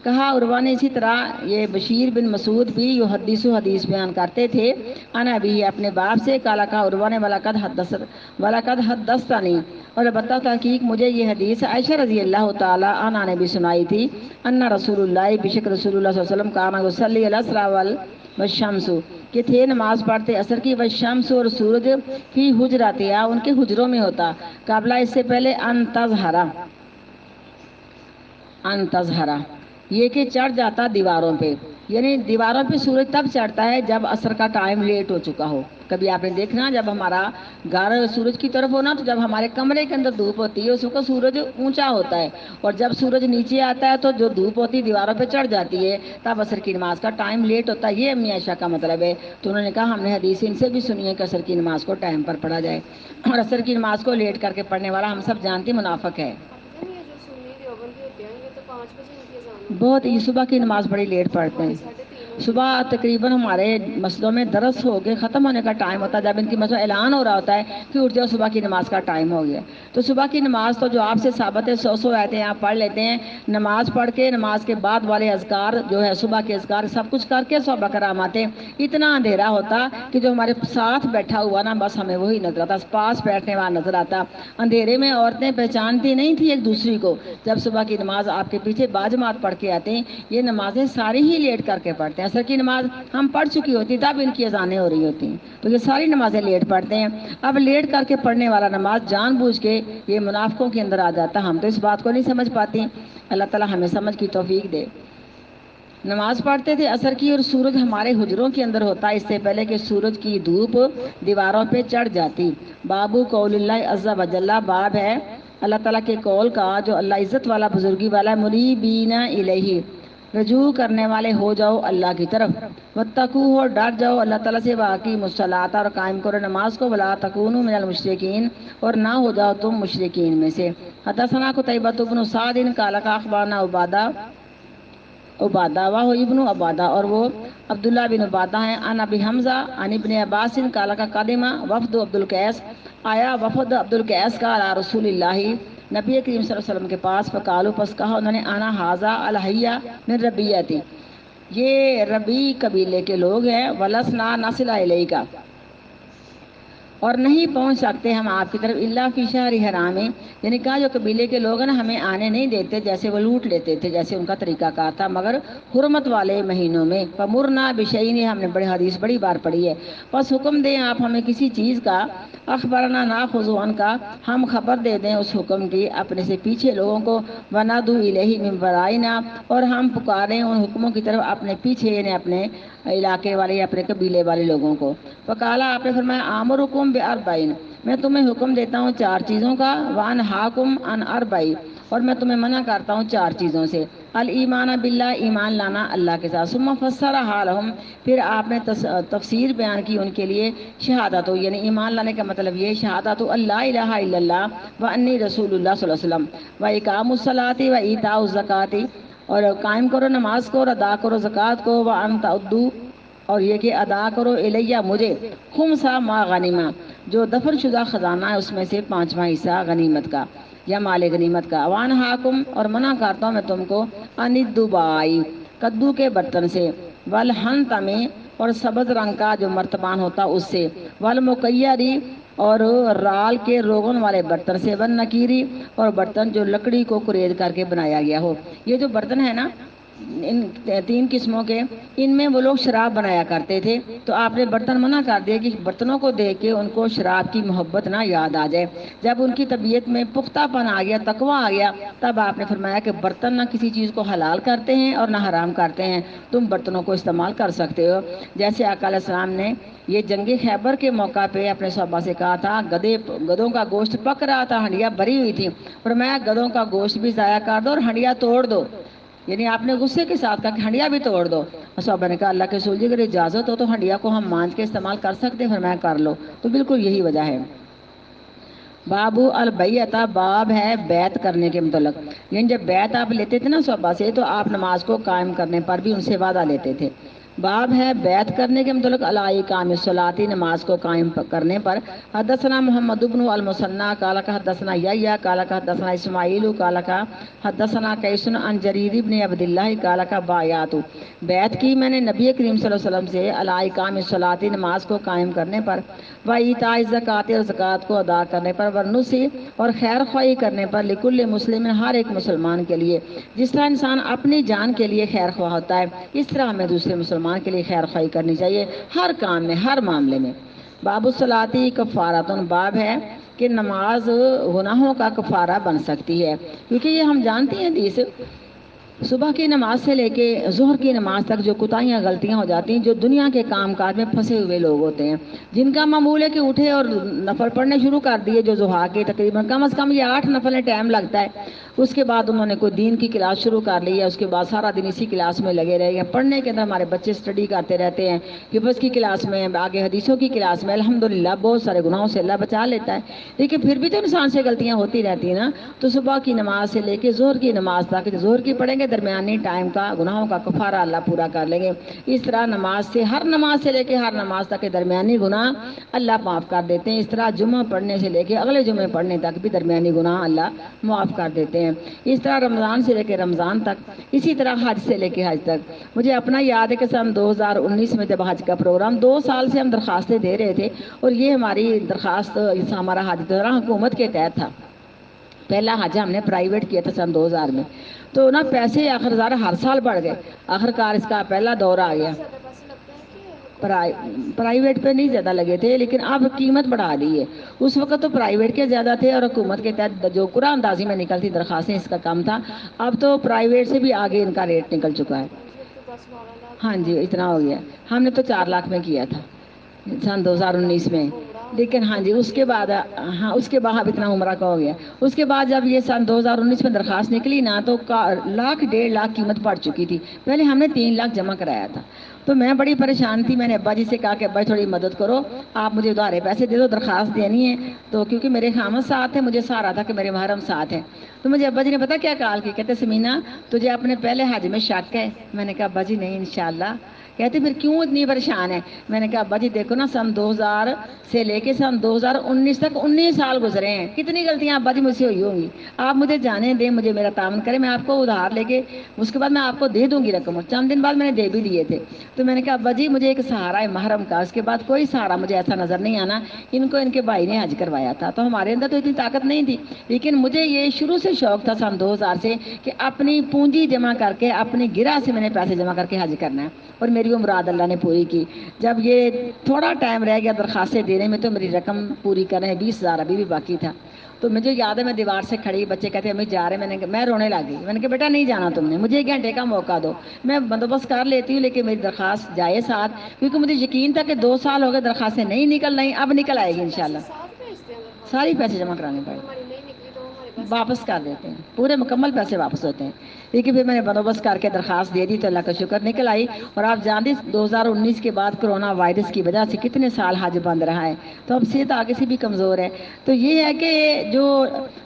کہا عروہ نے اسی طرح یہ بشیر بن مسعود بھی یحدث حدیث بیان کرتے تھے، انا بھی اپنے باپ سے، کالا کہا عروہ نے ولقد حدثتنی، اور البتہ تحقیق مجھے یہ حدیث عائشہ رضی اللہ تعالی عنہا نے بھی سنائی تھی، ان رسول اللہ بشک رسول اللہ صلی اللہ علیہ وسلم کانا یصلی العصر والشمس، کہ تھے نماز پڑھتے عصر کی، والشمس اور سورج فی حجراتہا ان کے حجروں میں ہوتا، قبلہ اس سے پہلے ان تظہرا یہ کہ چڑھ جاتا دیواروں پہ، یعنی دیواروں پہ سورج تب چڑھتا ہے جب عصر کا ٹائم لیٹ ہو چکا ہو۔ کبھی آپ نے دیکھنا جب ہمارا گھر سورج کی طرف ہونا تو جب ہمارے کمرے کے اندر دھوپ ہوتی ہے اس وقت سورج اونچا ہوتا ہے، اور جب سورج نیچے آتا ہے تو جو دھوپ ہوتی ہے دیواروں پہ چڑھ جاتی ہے، تب عصر کی نماز کا ٹائم لیٹ ہوتا ہے۔ یہ امی عائشہ کا مطلب ہے۔ تو انہوں نے کہا ہم نے حدیث ان سے بھی سنی ہے کہ عصر کی نماز کو ٹائم پر پڑھا جائے، اور عصر کی نماز کو لیٹ کر کے پڑھنے والا ہم سب جانتے منافق ہے۔ بہت ہی صبح کی نماز بڑی لیٹ پڑھتے ہیں، صبح تقریباً ہمارے مسجدوں میں درس ہو کے ختم ہونے کا ٹائم ہوتا ہے، جب ان کی مسجد اعلان ہو رہا ہوتا ہے کہ اٹھ جاؤ صبح کی نماز کا ٹائم ہو گیا، تو صبح کی نماز تو جو آپ سے ثابت ہے 100 آیتیں آپ پڑھ لیتے ہیں، نماز پڑھ کے نماز کے بعد والے اذکار جو ہے صبح کے اذکار سب کچھ کر کے صحابہ کرام آتے ہیں، اتنا اندھیرا ہوتا کہ جو ہمارے ساتھ بیٹھا ہوا نا بس ہمیں وہی نظر آتا، پاس بیٹھنے والا نظر آتا۔ اندھیرے میں عورتیں پہچانتی نہیں تھی ایک دوسری کو، جب صبح کی نماز آپ کے پیچھے باجماعت پڑھ کے آتے ہیں، یہ نمازیں ساری ہی لیٹ کر کے پڑھتے ہیں، عصر کی نماز ہم پڑھ چکی ہوتی تب ان کی اذانیں ہو رہی ہوتی ہیں، تو یہ ساری نمازیں لیٹ پڑھتے ہیں۔ اب لیٹ کر کے پڑھنے والا نماز جان بوجھ کے یہ منافقوں کے اندر آ جاتا، ہم تو اس بات کو نہیں سمجھ پاتی، اللہ تعالی ہمیں سمجھ کی توفیق دے۔ نماز پڑھتے تھے عصر کی اور سورج ہمارے حجروں کے اندر ہوتا اس سے پہلے کہ سورج کی دھوپ دیواروں پہ چڑھ جاتی۔ بابو قول اللہ عز و جل، باب ہے اللہ تعالیٰ کے قول کا جو اللہ عزت والا بزرگی والا ہے، منیبین الیہ، رجوع کرنے والے ہو جاؤ اللہ کی طرف، واتقوہ اور ڈر جاؤ اللہ تعالیٰ سے، واقیموا الصلاۃ اور قائم کرو نماز کو، ولا تکونوا من المشرکین اور نہ ہو جاؤ تم مشرکین میں سے۔ حدثنا قتیبہ بن سعد قال اخبرنا عبادہ وہ ابن عبادہ اور وہ عبداللہ بن عبادہ ہیں، عن ابی حمزہ عن ابن عباس قال قدم وفد عبد القیس، آیا وفد عبد القیس کا علی رسول اللہ نبی کریم صلی اللہ علیہ وسلم کے پاس، فقالوا پس کہا انہوں نے، انا ھذا الحیہ من ربیتی، یہ ربی قبیلے کے لوگ ہیں، ولسنا نصل الیک اور نہیں پہنچ سکتے ہم آپ کی طرف الا فی شہر حرام، یعنی کہا جو قبیلے کے لوگ ہیں نا ہمیں آنے نہیں دیتے، جیسے وہ لوٹ لیتے تھے، جیسے ان کا طریقہ کار تھا، مگر حرمت والے مہینوں میں فمرنا بشیء، ہم نے بڑی حدیث بڑی بار پڑھی ہے، بس حکم دیں آپ ہمیں کسی چیز کا، اخبرنا ناخذ عن کا، ہم خبر دے دیں اس حکم کی اپنے سے پیچھے لوگوں کو، وندعو الیہ من ورائنا، اور ہم پکاریں ان حکموں کی طرف اپنے پیچھے، یعنی اپنے علاقے والے اپنے قبیلے والے لوگوں کو۔ فقالا، آپ نے فرمایا آمرکم باربعین، میں تمہیں حکم دیتا ہوں 4 چیزوں کا، وانہاکم عن اربع، اور میں تمہیں منع کرتا ہوں 4 چیزوں سے، الایمان باللہ، ایمان لانا اللہ کے ساتھ، ثم فسر حالہم، پھر آپ نے تفسیر بیان کی ان کے لیے، شہادت، یعنی ایمان لانے کا مطلب یہ شہادت اللہ الہ الا اللہ وانی رسول اللہ صلی اللہ علیہ وسلم، واقام الصلاۃ وایتاء الزکوٰۃ، اور قائم کرو نماز کو اور ادا کرو زکوٰۃ کو، وان تعدوا، اور یہ کہ ادا کرو الیہ مجھے، خمسا ما غنیمہ، جو دفن شدہ خزانہ ہے اس میں سے 5واں حصہ غنیمت کا یا مال غنیمت کا، وانہاکم، اور منع کرتا ہوں میں تم کو، ان الدباء، کدو کے برتن سے، والحنطم، اور سبز رنگ کا جو مرتبان ہوتا اس سے، والمقیری، اور رال کے روغن والے برتن سے، والنکیری، اور برتن جو لکڑی کو کرید کر کے بنایا گیا ہو۔ یہ جو برتن ہے نا ان 3 قسموں کے، ان میں وہ لوگ شراب بنایا کرتے تھے، تو آپ نے برتن منع کر دیا کہ برتنوں کو دیکھ کے ان کو شراب کی محبت نہ یاد آ جائے، جب ان کی طبیعت میں پختہ پن آ گیا، تقویٰ آ گیا، تب آپ نے فرمایا کہ برتن نہ کسی چیز کو حلال کرتے ہیں اور نہ حرام کرتے ہیں، تم برتنوں کو استعمال کر سکتے ہو۔ جیسے آقا علیہ السلام نے یہ جنگ خیبر کے موقع پہ اپنے صحابہ سے کہا تھا، گدھوں کا گوشت پک رہا تھا، ہنڈیاں بھری ہوئی تھی، فرمایا گدھوں کا گوشت بھی ضائع کر دو اور ہنڈیاں توڑ دو، یعنی آپ نے غصے کے ساتھ کہا کہ ہنڈیا بھی توڑ دو۔ صحابہ نے کہا اللہ کے رسول جی اگر اجازت ہو تو ہنڈیا کو ہم مانج کے استعمال کر سکتے ہیں، فرمایا کر لو، تو بالکل یہی وجہ ہے۔ بابو البیعۃ، باب ہے بیعت کرنے کے متعلق، یعنی جب بیعت آپ لیتے تھے نا صحابہ سے، تو آپ نماز کو قائم کرنے پر بھی ان سے وعدہ لیتے تھے۔ باب ہے بیعت کرنے کے متعلق، علی اقام الصلاۃ، نماز کو قائم کرنے پر۔ حدثنا محمد بن المثنى قال حدثنا یحییٰ قال حدثنا اسماعیل قال حدثنا قیس عن جریر بن عبد اللہ قال بایعت، بیعت کی میں نے نبی کریم صلی اللہ علیہ وسلم سے، علی اقام الصلاۃ، نماز کو قائم کرنے پر، و ایتاء الزکوٰۃ، اور زکوٰۃ کو ادا کرنے پر، ورنصح، اور خیر خواہی کرنے پر، لکل مسلم، ہر ایک مسلمان کے لیے، جس طرح انسان اپنی جان کے لیے خیر خواہ ہوتا ہے، اس طرح ہمیں دوسرے مسلمان کے لیے خیر خواہی کرنی چاہیے، ہر کام میں، ہر معاملے میں۔ باب الصلاۃ کفارۃ، باب ہے کہ نماز گناہوں کا کفارہ بن سکتی ہے، کیونکہ یہ ہم جانتے ہیں حدیث، صبح کی نماز سے لے کے ظہر کی نماز تک جو کوتاہیاں غلطیاں ہو جاتی ہیں، جو دنیا کے کام کاج میں پھنسے ہوئے لوگ ہوتے ہیں، جن کا معمول ہے کہ اٹھے اور نفل پڑھنے شروع کر دیے، جو ضحیٰ کے تقریباً کم از کم یہ 8 نفلیں ٹائم لگتا ہے، اس کے بعد انہوں نے کوئی دین کی کلاس شروع کر لی ہے، اس کے بعد سارا دن اسی کلاس میں لگے رہے ہیں، پڑھنے کے اندر ہمارے بچے اسٹڈی کرتے رہتے ہیں، حفظ کی کلاس میں، آگے حدیثوں کی کلاس میں، الحمدللہ بہت سارے گناہوں سے اللہ بچا لیتا ہے، لیکن پھر بھی تو انسان سے غلطیاں ہوتی رہتی ہیں نا، تو صبح کی نماز سے لے کے ظہر کی نماز تک، ظہر کی پڑھیں گے درمیانی ٹائم کا گناہوں کا کفارہ اللہ پورا کر لیں گے، اس طرح نماز سے، ہر نماز سے لے کے ہر نماز تک کے درمیانی گناہ اللہ معاف کر دیتے ہیں، اس طرح جمعہ پڑھنے سے لے کے اگلے جمعے پڑھنے تک بھی درمیانی گناہ اللہ معاف کر دیتے ہیں، اس طرح رمضان سے لے کے رمضان تک، اسی طرح حج سے لے کے حج تک۔ مجھے اپنا یاد ہے کہ سن 2019 میں جب حج کا پروگرام، 2 سال سے ہم درخواستیں دے رہے تھے، اور یہ ہماری درخواست، ہمارا حج دوران حکومت کے تحت تھا، پہلا حج ہم نے پرائیویٹ کیا تھا سن 2000 میں، تو نا پیسے آخر ہر سال بڑھ گئے، آخرکار اس کا پہلا دور آ گیا۔ پرائیویٹ پہ نہیں زیادہ لگے تھے، لیکن اب قیمت بڑھا دی ہے، اس وقت تو پرائیویٹ کے زیادہ تھے اور حکومت کے تحت جو قرآن اندازی میں نکلتی درخواستیں اس کا کم تھا، اب تو پرائیویٹ سے بھی آگے ان کا ریٹ نکل چکا ہے۔ ہاں جی اتنا ہو گیا، ہم نے تو 4 لاکھ میں کیا تھا سن 2019 میں، لیکن ہاں جی اس کے بعد، ہاں اس کے بعد اتنا عمرہ کا ہو گیا، اس کے بعد جب یہ سن 2019 میں درخواست نکلی نا، تو 1 لاکھ 1.5 لاکھ قیمت بڑھ چکی تھی، پہلے ہم نے 3 لاکھ جمع کرایا تھا، تو میں بڑی پریشان تھی، میں نے ابا جی سے کہا کہ ابا تھوڑی مدد کرو، آپ مجھے ادھارے پیسے دے دو، درخواست دینی ہے، تو کیونکہ میرے خامد ساتھ ہیں، مجھے سہارا تھا کہ میرے محرم ساتھ ہیں، تو مجھے ابا جی نے پتا کیا کہا، کہ کہتے سمینہ تجھے اپنے پہلے حج میں شک ہے، میں نے کہا ابا جی نہیں انشاءاللہ، کہتے پھر کیوں اتنی پریشان ہے؟ میں نے کہا ابا جی دیکھو نا، سن 2000 سے لے کے سن 2019 تک 19 سال گزرے ہیں، کتنی غلطیاں ابا جی مجھ سے ہوئی ہوں گی، آپ مجھے جانے دیں، مجھے میرا تعاون کریں، میں آپ کو ادھار لے کے اس کے بعد میں آپ کو دے دوں گی رقم، اور چند دن بعد میں نے دے بھی دیے تھے۔ تو میں نے کہا ابا جی مجھے ایک سہارا ہے محرم کا، اس کے بعد کوئی سہارا مجھے ایسا نظر نہیں آنا، ان کو ان کے بھائی نے حج کروایا تھا، تو ہمارے اندر تو اتنی طاقت نہیں تھی، لیکن مجھے یہ شروع سے شوق تھا سن 2000 سے کہ اپنی پونجی جمع کر کے اپنی گرہ سے میں نے پیسے جمع کر کے حج کرنا ہے، اور میری وہ مراد اللہ نے پوری کی۔ جب یہ تھوڑا ٹائم رہ گیا درخواستیں دینے میں تو میری رقم پوری کریں 20,000 ابھی بھی باقی تھا، تو مجھے یاد ہے میں دیوار سے کھڑی، بچے کہتے ہیں ہمیں جا رہے ہیں، میں رونے لگی، میں نے کہا بیٹا نہیں جانا تم نے، مجھے 1 گھنٹے کا موقع دو، میں بندوبست کر لیتی ہوں، لیکن میری درخواست جائے ساتھ، کیونکہ مجھے یقین تھا کہ 2 سال ہو گئے درخواستیں نہیں نکل رہی، اب نکل آئے گی انشاءاللہ، ساری پیسے جمع کرانے پڑے، واپس کر دیتے ہیں، پورے مکمل پیسے واپس ہوتے ہیں، لیکن پھر میں نے بندوبست کر کے درخواست دے دی تو اللہ کا شکر نکل آئی۔ اور آپ جانتے 2019 کے بعد کرونا وائرس کی وجہ سے کتنے سال حج بند رہا ہے، تو اب صحت آگے سے بھی کمزور ہے، تو یہ ہے کہ جو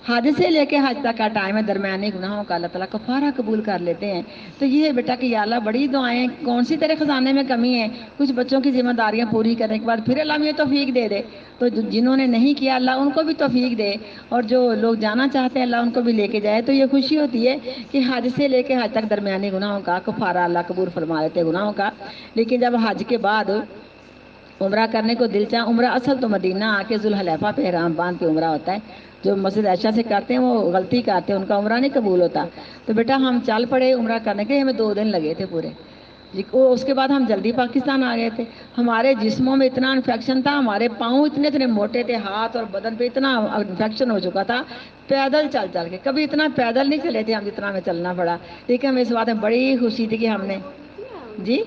حج سے لے کے حج تک کا ٹائم ہے، درمیانی گناہوں کا اللہ تعالیٰ کفارہ قبول کر لیتے ہیں۔ تو یہ ہے بیٹا کہ یا اللہ بڑی دعائیں، کون سی تیرے خزانے میں کمی ہے، کچھ بچوں کی ذمہ داریاں پوری کرنے کے بعد پھر اللہ میں توفیق دے دے، تو جنہوں نے نہیں کیا اللہ ان کو بھی توفیق دے، اور جو لوگ جانا چاہتے ہیں اللہ ان کو بھی لے کے جائے۔ تو یہ خوشی ہوتی ہے کہ حج سے لے کے حج تک درمیانی گناہوں کا کفارہ اللہ قبول فرما لیتے گناہوں کا۔ لیکن جب حج کے بعد عمرہ کرنے کو دل چاہ، عمرہ اصل تو مدینہ آ کے ذوالحلیفہ پہ احرام باندھ کے عمرہ ہوتا ہے، جو مسجد عائشہ سے کرتے ہیں وہ غلطی کرتے ہیں، ان کا عمرہ نہیں قبول ہوتا۔ تو بیٹا ہم چل پڑے عمرہ کرنے کے، ہمیں 2 دن لگے تھے پورے، اس کے بعد ہم جلدی پاکستان آ گئے تھے۔ ہمارے جسموں میں اتنا انفیکشن تھا، ہمارے پاؤں اتنے موٹے تھے، ہاتھ اور بدن پہ اتنا انفیکشن ہو چکا تھا، پیدل چل چل کے، کبھی اتنا پیدل نہیں چلے تھے ہم جتنا ہمیں چلنا پڑا، لیکن ہمیں اس بات میں بڑی خوشی تھی کہ ہم نے جی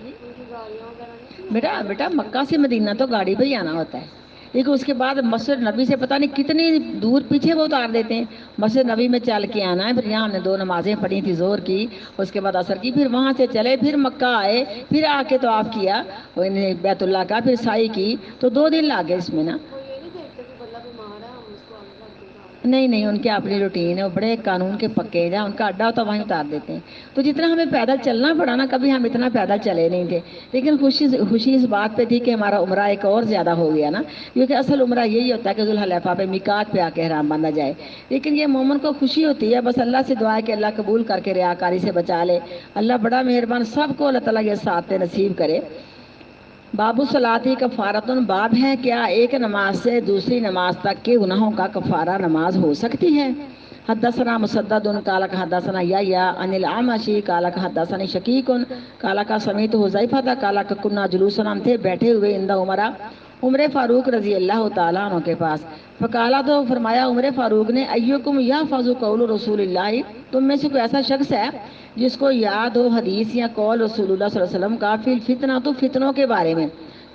بیٹا مکہ سے مدینہ تو گاڑی پہ ہی آنا ہوتا ہے، لیکن اس کے بعد مسجد نبی سے پتہ نہیں کتنی دور پیچھے وہ اتار دیتے ہیں، مسجد نبی میں چل کے آنا ہے، پھر یہاں ہم نے 2 نمازیں پڑھی تھی ظہر کی، اس کے بعد عصر کی، پھر وہاں سے چلے، پھر مکہ آئے، پھر آ کے طواف کیا بیت اللہ کا، پھر سعی کی، تو 2 دن لگ گئے اس میں نا۔ نہیں ان کے اپنی روٹین ہے، وہ بڑے قانون کے پکے ہیں، جہاں ان کا اڈا ہوتا وہیں اتار دیتے ہیں، تو جتنا ہمیں پیدل چلنا پڑا نا، کبھی ہم اتنا پیدل چلے نہیں تھے، لیکن خوشی اس بات پہ تھی کہ ہمارا عمرہ ایک اور زیادہ ہو گیا نا، کیونکہ اصل عمرہ یہی ہوتا ہے کہ ذوالحلیفہ پہ میقات پہ آ کے احرام باندھا جائے، لیکن یہ مومن کو خوشی ہوتی ہے، بس اللہ سے دعا ہے کہ اللہ قبول کر کے ریاکاری سے بچا لے، اللہ بڑا مہربان، سب کو اللہ تعالیٰ یہ سعادتیں نصیب کرے۔ باب الصلاۃ کفارۃ، باب ہے کیا ایک نماز سے دوسری نماز تک کے گناہوں کا کفارہ نماز ہو سکتی ہے؟ حدثنا مسدد قال حدثنا یحییٰ عن الاعمش قال حدثني شقیق قال سمعت حذیفہ قال كنا جلوسا، ہم تھے بیٹھے ہوئے عند عمر فاروق رضی اللہ تعالیٰ عنہ کے پاس، فقالا، تو فرمایا عمر فاروق نے، ایکم یحفظ قول رسول اللہ، تم میں سے کوئی ایسا شخص ہے جس کو یاد ہو حدیث یا قول رسول اللہ صلی اللہ علیہ وسلم کا فی الفتنہ، تو فتنوں کے بارے میں؟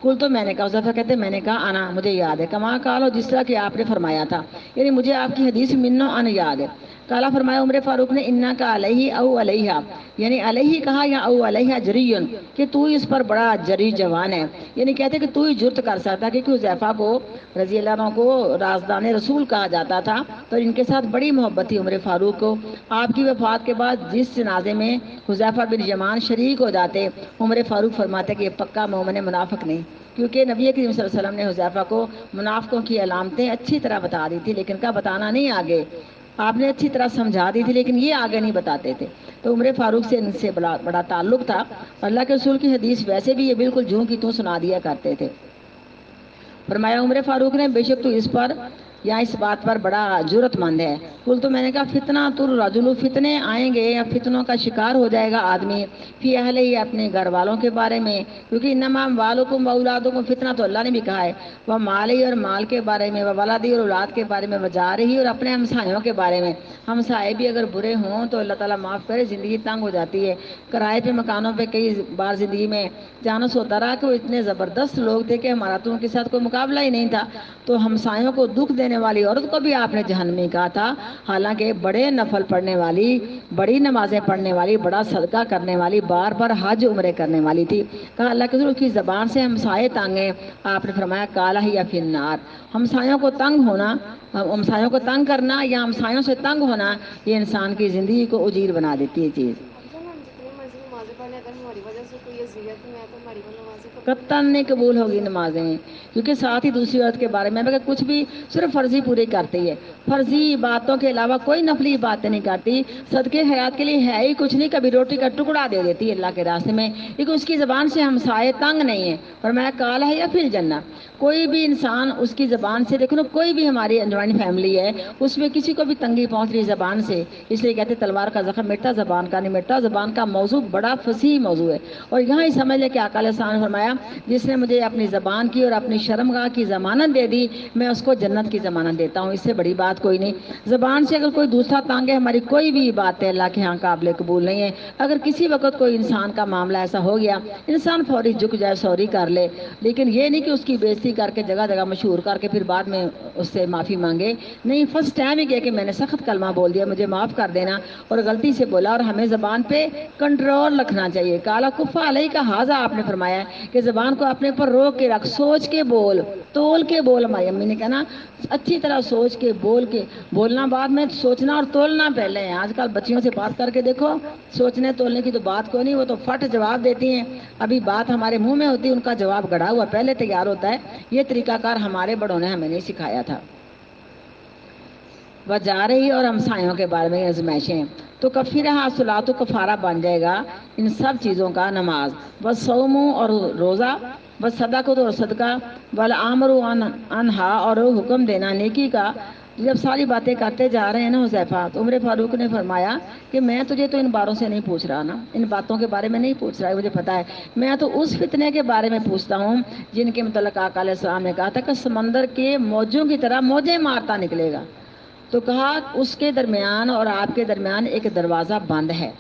کل تو میں نے کہا، حذیفہ کہتے میں نے کہا انا، مجھے یاد ہے، کما قالو، جس طرح کہ آپ نے فرمایا تھا، یعنی مجھے آپ کی حدیث منو ان یاد ہے۔ کالا فرمایا عمر فاروق نے، انا کا علیہ او علیہ، یعنی علیہ کہا یا او علیہ جریون، کہ تو اس پر بڑا جری جوان ہے، یعنی کہتے کہ تو ہی جرت کر سکتا، کیونکہ حذیفہ کو رضی اللہ عنہ کو رازدان رسول کہا جاتا تھا، تو ان کے ساتھ بڑی محبت تھی عمر فاروق کو۔ آپ کی وفات کے بعد جس جنازے میں حذیفہ بن یمان شریک ہو جاتے، عمر فاروق فرماتے کہ یہ پکا مومن ہے، منافق نہیں، کیونکہ نبی کریم صلی اللہ علیہ وسلم نے حذیفہ کو منافقوں کی علامتیں اچھی طرح بتا دی تھی، لیکن کا بتانا نہیں آگے، آپ نے اچھی طرح سمجھا دی تھی، لیکن یہ آگے نہیں بتاتے تھے، تو عمر فاروق سے ان سے بڑا تعلق تھا، اللہ کے رسول کی حدیث ویسے بھی یہ بالکل جوں کی توں سنا دیا کرتے تھے۔ فرمایا عمر فاروق نے، بے شک تو اس پر یا اس بات پر بڑا جرت مند ہے۔ کل تو میں نے کہا فتنہ الرجل، فتنے آئیں گے یا فتنوں کا شکار ہو جائے گا آدمی، فی اہلہ ہی، اپنے گھر والوں کے بارے میں، کیونکہ انما اموالکم و اولادکم فتنہ، تو اللہ نے بھی کہا ہے، وہ مالی، اور مال کے بارے میں، وہ ولدی، اور اولاد کے بارے میں، وجارہی، اور اپنے ہمسایوں کے بارے میں، ہمسائے بھی اگر برے ہوں تو اللہ تعالیٰ معاف کرے، زندگی تنگ ہو جاتی ہے، کرائے پہ مکانوں پہ کئی بار زندگی میں چانس ہوتا رہا کہ وہ اتنے زبردست لوگ تھے کہ ہمارا تو ان کے ساتھ کوئی مقابلہ ہی نہیں تھا، تو ہمسایوں کو دکھ دینے والی عورت کو بھی آپ نے جہنمی کہا تھا، حالانکہ بڑے نفل پڑھنے والی، بڑی نمازیں پڑھنے والی، بڑا صدقہ کرنے والی، بار بار حج عمرے کرنے والی تھی۔ کہا اللہ کے رسول کی زبان سے ہمسائے تنگ ہیں، آپ نے فرمایا کالا ہی یا فی النار، ہمسایوں کو تنگ ہونا، ہمسایوں کو تنگ کرنا یا ہمسایوں سے تنگ ہونا، یہ انسان کی زندگی کو اجیر بنا دیتی ہے چیز۔ دیجیے گا کہ میں تو ہماری وہ نمازیں قطعاً نہیں قبول ہوگی نمازیں، کیونکہ ساتھ ہی دوسری عورت کے بارے میں اگر کچھ بھی صرف فرضی پوری کرتی ہے، فرضی باتوں کے علاوہ کوئی نفلی باتیں نہیں کرتی، صدقے خیرات کے لیے ہے ہی کچھ نہیں، کبھی روٹی کا ٹکڑا دے دیتی ہے اللہ کے راستے میں، لیکن اس کی زبان سے ہمسائے تنگ نہیں ہیں، اور میں کال ہے یا پھر جنت، کوئی بھی انسان اس کی زبان سے دیکھو نا، کوئی بھی ہماری جوائنٹ فیملی ہے اس میں کسی کو بھی تنگی پہنچ رہی زبان سے، اس لیے کہتے تلوار کا زخم مٹا زبان کا نہیں مٹا، زبان کا موضوع بڑا فصیح موضوع ہے، اور یہاں ہی سمجھ لے کہ آقا علیہ السلام نے فرمایا جس نے مجھے اپنی زبان کی اور اپنی شرمگاہ کی ضمانت دے دی، میں اس کو جنت کی ضمانت دیتا ہوں، اس سے بڑی بات کوئی نہیں۔ زبان سے اگر کوئی دوسرا تانگے ہماری کوئی بھی بات ہے اللہ کے ہاں قابل قبول نہیں ہے۔ اگر کسی وقت کوئی انسان کا معاملہ ایسا ہو گیا، انسان فوری جھک جائے، سوری کر لے، لیکن یہ نہیں کہ اس کی بےزتی کر کے جگہ جگہ مشہور کر کے پھر بعد میں اس سے معافی مانگے، نہیں، فرسٹ ٹائم ہی کہے کہ میں نے سخت کلمہ بول دیا، مجھے معاف کر دینا، اور غلطی سے بولا، اور ہمیں زبان پہ کنٹرول رکھنا چاہیے۔ کالا کفا علیہ کا حاضہ آپ نے فرمایا ہے کہ زبان کو اپنے اوپر روک کے رکھ، سوچ کے بول، تول کے بول، ہماری امی نے کہنا اچھی طرح سوچ کے بول کے بولنا، بعد میں سوچنا اور تولنا پہلے ہیں۔ آج کل بچیوں سے بات کر کے دیکھو، سوچنے تولنے کی تو بات کوئی نہیں، وہ تو فٹ جواب دیتی ہیں، ابھی بات ہمارے منہ میں ہوتی ہے، ان کا جواب گڑا ہوا پہلے تیار ہوتا ہے۔ یہ طریقہ کار ہمارے بڑوں نے ہمیں نہیں سکھایا تھا۔ وہ جا رہی اور ہمسایوں کے بارے میں آزمائشیں، تو کفیرہ صلاۃ و کفارہ بن جائے گا ان سب چیزوں کا، نماز، بس صوم اور روزہ، بس صدقہ اور صدقہ، والامر انہا اور حکم دینا نیکی کا۔ جب ساری باتیں کرتے جا رہے ہیں نا حذیفہ، تو عمر فاروق نے فرمایا کہ میں تجھے تو ان باروں سے نہیں پوچھ رہا نا، ان باتوں کے بارے میں نہیں پوچھ رہا ہے، مجھے پتا ہے، میں تو اس فتنے کے بارے میں پوچھتا ہوں جن کے متعلق آقا علیہ السلام نے کہا تھا کہ سمندر کے موجوں کی طرح موجیں مارتا نکلے گا، تو کہا اس کے درمیان اور آپ کے درمیان ایک دروازہ بند ہے،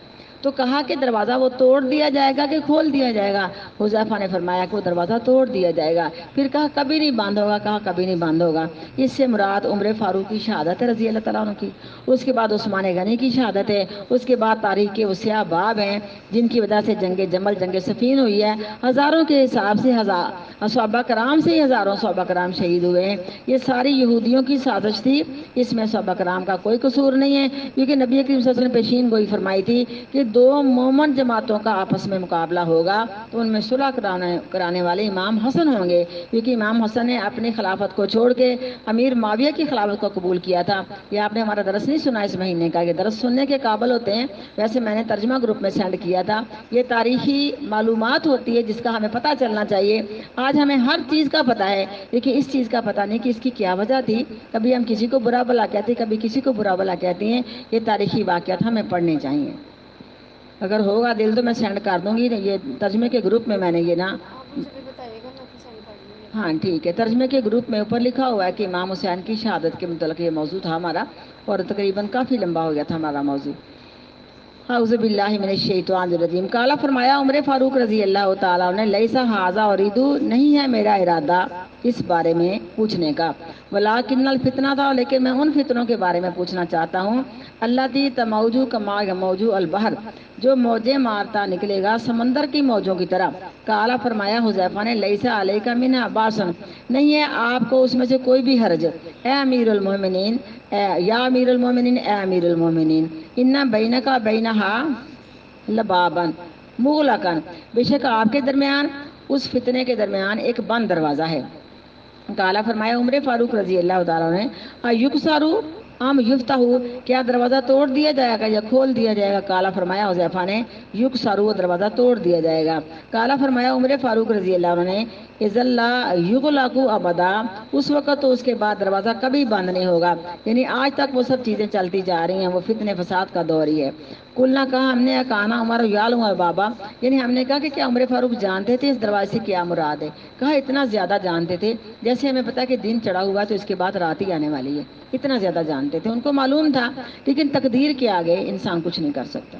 تو کہا کہ دروازہ وہ توڑ دیا جائے گا کہ کھول دیا جائے گا؟ حذیفہ نے فرمایا کہ وہ دروازہ توڑ دیا جائے گا۔ پھر کہا کبھی نہیں بند ہوگا؟ کہا کبھی نہیں بند ہوگا۔ اس سے مراد عمر فاروق کی شہادت ہے رضی اللہ تعالیٰ عنہ کی، اس کے بعد عثمان غنی کی شہادت ہے، اس کے بعد تاریخ کے وہ سیاہ باب ہیں جن کی وجہ سے جنگ جمل، جنگ صفین ہوئی ہے، ہزاروں کے حساب سے صحابہ کرام سے ہی ہزاروں صحابہ کرام شہید ہوئے ہیں۔ یہ ساری یہودیوں کی سازش تھی، اس میں صحابہ کرام کا کوئی قصور نہیں ہے، کیونکہ نبی کریم صلی اللہ علیہ وسلم نے پیشین گوئی فرمائی تھی کہ دو مومن جماعتوں کا آپس میں مقابلہ ہوگا تو ان میں صلح کرانے والے امام حسن ہوں گے، کیونکہ امام حسن نے اپنی خلافت کو چھوڑ کے امیر معاویہ کی خلافت کو قبول کیا تھا۔ یہ آپ نے ہمارا درس نہیں سنا اس مہینے کا، یہ درس سننے کے قابل ہوتے ہیں، ویسے میں نے ترجمہ گروپ میں سینڈ کیا تھا۔ یہ تاریخی معلومات ہوتی ہے جس کا ہمیں پتہ چلنا چاہیے۔ آج ہمیں ہر چیز کا پتہ ہے، لیکن اس چیز کا پتہ نہیں کہ اس کی کیا وجہ تھی، کبھی ہم کسی کو برا بھلا کہتے ہیں، کبھی کسی کو برا بھلا کہتے ہیں۔ یہ تاریخی واقعات ہمیں پڑھنے چاہیے، اگر ہوگا دل تو میں سینڈ کر دوں گی، یہ ترجمے کے گروپ میں نے یہ نا، آپ مجھے بھی بتائیے گا، میں بھی سینڈ کر دوں گی۔ ہاں ٹھیک ہے، ترجمے کے گروپ میں اوپر لکھا ہوا ہے کہ امام حسین کی شہادت کے متعلق یہ موضوع تھا ہمارا، اور تقریباً کافی لمبا ہو گیا تھا ہمارا موضوع۔ اعوذ باللہ من الشیطان الرجیم۔ کالا فرمایا عمر فاروق رضی اللہ تعالیٰ نے، لیسا ھذا اریدو، نہیں ہے میرا ارادہ اس بارے میں پوچھنے کا، ولیکن الفتنہ تھا، لیکن میں ان فتنوں کے بارے میں پوچھنا چاہتا ہوں، اللہ تی تموجو کما یموجو البحر، جو موجیں مارتا نکلے گا سمندر کی موجوں کی طرح۔ کالا فرمایا حذیفہ نے، لیسا علیک منھا باسن، نہیں ہے آپ کو اس میں سے کوئی بھی حرج، اے امیر المومنین، یا امیر المومنین، اے امیر المومنین، ان بینک بینہا لبابن مغلقن، بے شک آپ کے درمیان اس فتنے کے درمیان ایک بند دروازہ ہے۔ کالا فرمایا عمر فاروق رضی اللہ تعالیٰ نے، یکسرو ام یفتحو، کیا دروازہ توڑ دیا جائے گا یا کھول دیا جائے گا؟ کالا فرمایا حذیفہ نے، یکسرو، دروازہ توڑ دیا جائے گا۔ کالا فرمایا عمر فاروق رضی اللہ عنہ نے، اذا لا یغلق ابدا، اس وقت تو اس کے بعد دروازہ کبھی بند نہیں ہوگا، یعنی آج تک وہ سب چیزیں چلتی جا رہی ہیں، وہ فتنے فساد کا دور ہی ہے۔ کلنا، کہا ہم نے، اکانا عمر یعلم بابا، یعنی ہم نے کہا کہ کیا عمر فاروق جانتے تھے اس دروازے سے کیا مراد ہے؟ کہا اتنا زیادہ جانتے تھے جیسے ہمیں پتا کہ دن چڑھا ہوا تو اس کے بعد رات ہی آنے والی ہے، اتنا زیادہ جانتے تھے، ان کو معلوم تھا، لیکن تقدیر کے آگے انسان کچھ نہیں کر سکتا۔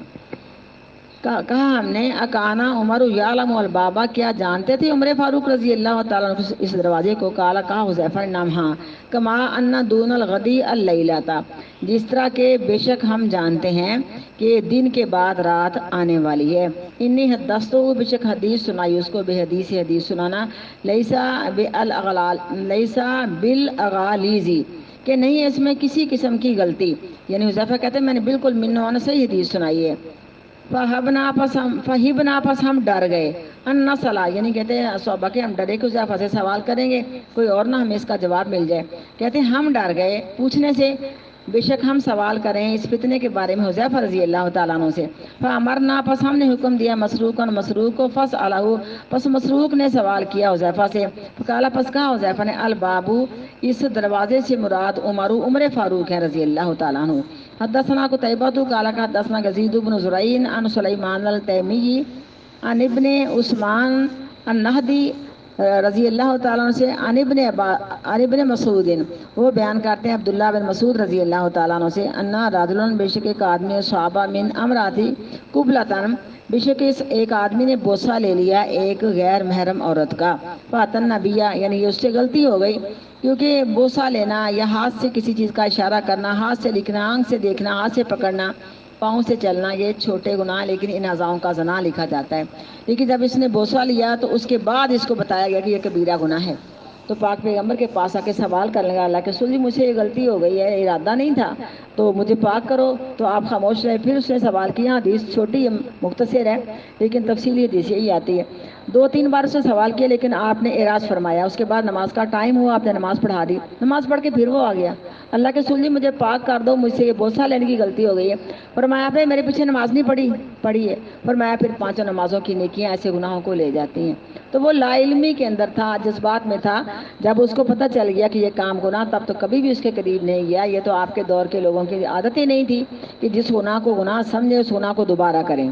کہا ہم نے، اکانا عمر یعلم البابا، کیا جانتے تھے عمر فاروق رضی اللہ تعالیٰ عنہ اس دروازے کو؟ کالا، کہا حذیفہ نے، نام، ہاں، کما ان دون الغدی اللیلۃ، جس طرح کہ بے شک ہم جانتے ہیں کہ دن کے بعد رات آنے والی ہے۔ انی حدثتو، بے شک حدیث سنائی اس کو، بے حدیث حدیث سنانا، لیسا بالاغالیزی، کہ نہیں اس میں کسی قسم کی غلطی، یعنی حذیفہ کہتے ہیں میں نے بالکل منو سے حدیث سنائی ہے۔ فہبنا پس ہم ڈر گئے، ان نسلا یعنی کہتے ہیں صحابہ کہ ہم ڈرے کہ حذیفہ سے سوال کریں گے کوئی اور نہ ہمیں اس کا جواب مل جائے، کہتے ہیں ہم ڈر گئے پوچھنے سے، بے شک ہم سوال کریں اس فتنے کے بارے میں حذیفہ رضی اللہ تعالیٰ عنہ سے۔ فامرنا پس ہم نے حکم دیا مسروق کو فسألہ پس مسروق نے سوال کیا حذیفہ سے، فقالا پس کہا حذیفہ نے البابو اس دروازے سے مراد عمر فاروق ہے رضی اللہ تعالیٰ عنہ۔ حدثنا قتیبہ قال حدثنا یزید بن زرعین عن سلیمان التیمی عن ابن عثمان النہدی رضی اللہ تعالیٰ عنہ سے عن ابن مسعود، وہ بیان کرتے ہیں عبداللہ بن مسعود رضی اللہ تعالیٰ عنہ سے، انا رجلن بے شک ایک آدمی صحابہ من امراتی قبلتن بے شک اس ایک آدمی نے بوسہ لے لیا ایک غیر محرم عورت کا، فاتن نبیہ یعنی یہ اس سے غلطی ہو گئی، کیونکہ بوسہ لینا یا ہاتھ سے کسی چیز کا اشارہ کرنا، ہاتھ سے لکھنا، آنکھ سے دیکھنا، ہاتھ سے پکڑنا، پاؤں سے چلنا، یہ چھوٹے گناہ لیکن ان اعضاؤں کا زنا لکھا جاتا ہے۔ لیکن جب اس نے بوسہ لیا تو اس کے بعد اس کو بتایا گیا کہ یہ کبیرہ گناہ ہے، تو پاک پیغمبر کے پاس آ کے سوال کرنے لگا، اللہ کے رسول جی مجھے یہ غلطی ہو گئی ہے، ارادہ نہیں تھا تو مجھے پاک کرو، تو آپ خاموش رہے۔ پھر اس نے سوال کیا، حدیث چھوٹی ہے مختصر ہے لیکن تفصیلی حدیث یہی آتی ہے، 2-3 بار اس نے سوال کیا لیکن آپ نے اعراض فرمایا، اس کے بعد نماز کا ٹائم ہوا، آپ نے نماز پڑھا دی، نماز پڑھ کے پھر وہ آ گیا، اللہ کے رسول جی مجھے پاک کر دو، مجھ سے یہ بوسہ لینے کی غلطی ہو گئی ہے۔ فرمایا آپ نے میرے پیچھے نماز نہیں پڑھی ہے، فرمایا پھر 5 نمازوں کی نیکیاں ایسے گناہوں کو لے جاتی ہیں۔ تو وہ لا علمی کے اندر تھا، جذبات میں تھا، جب اس کو پتہ چل گیا کہ یہ کام گناہ، تب تو کبھی بھی اس کے قریب نہیں گیا۔ یہ تو آپ کے دور کے لوگوں کی عادت ہی نہیں تھی کہ جس گناہ کو گناہ سمجھے اس گناہ کو دوبارہ کریں۔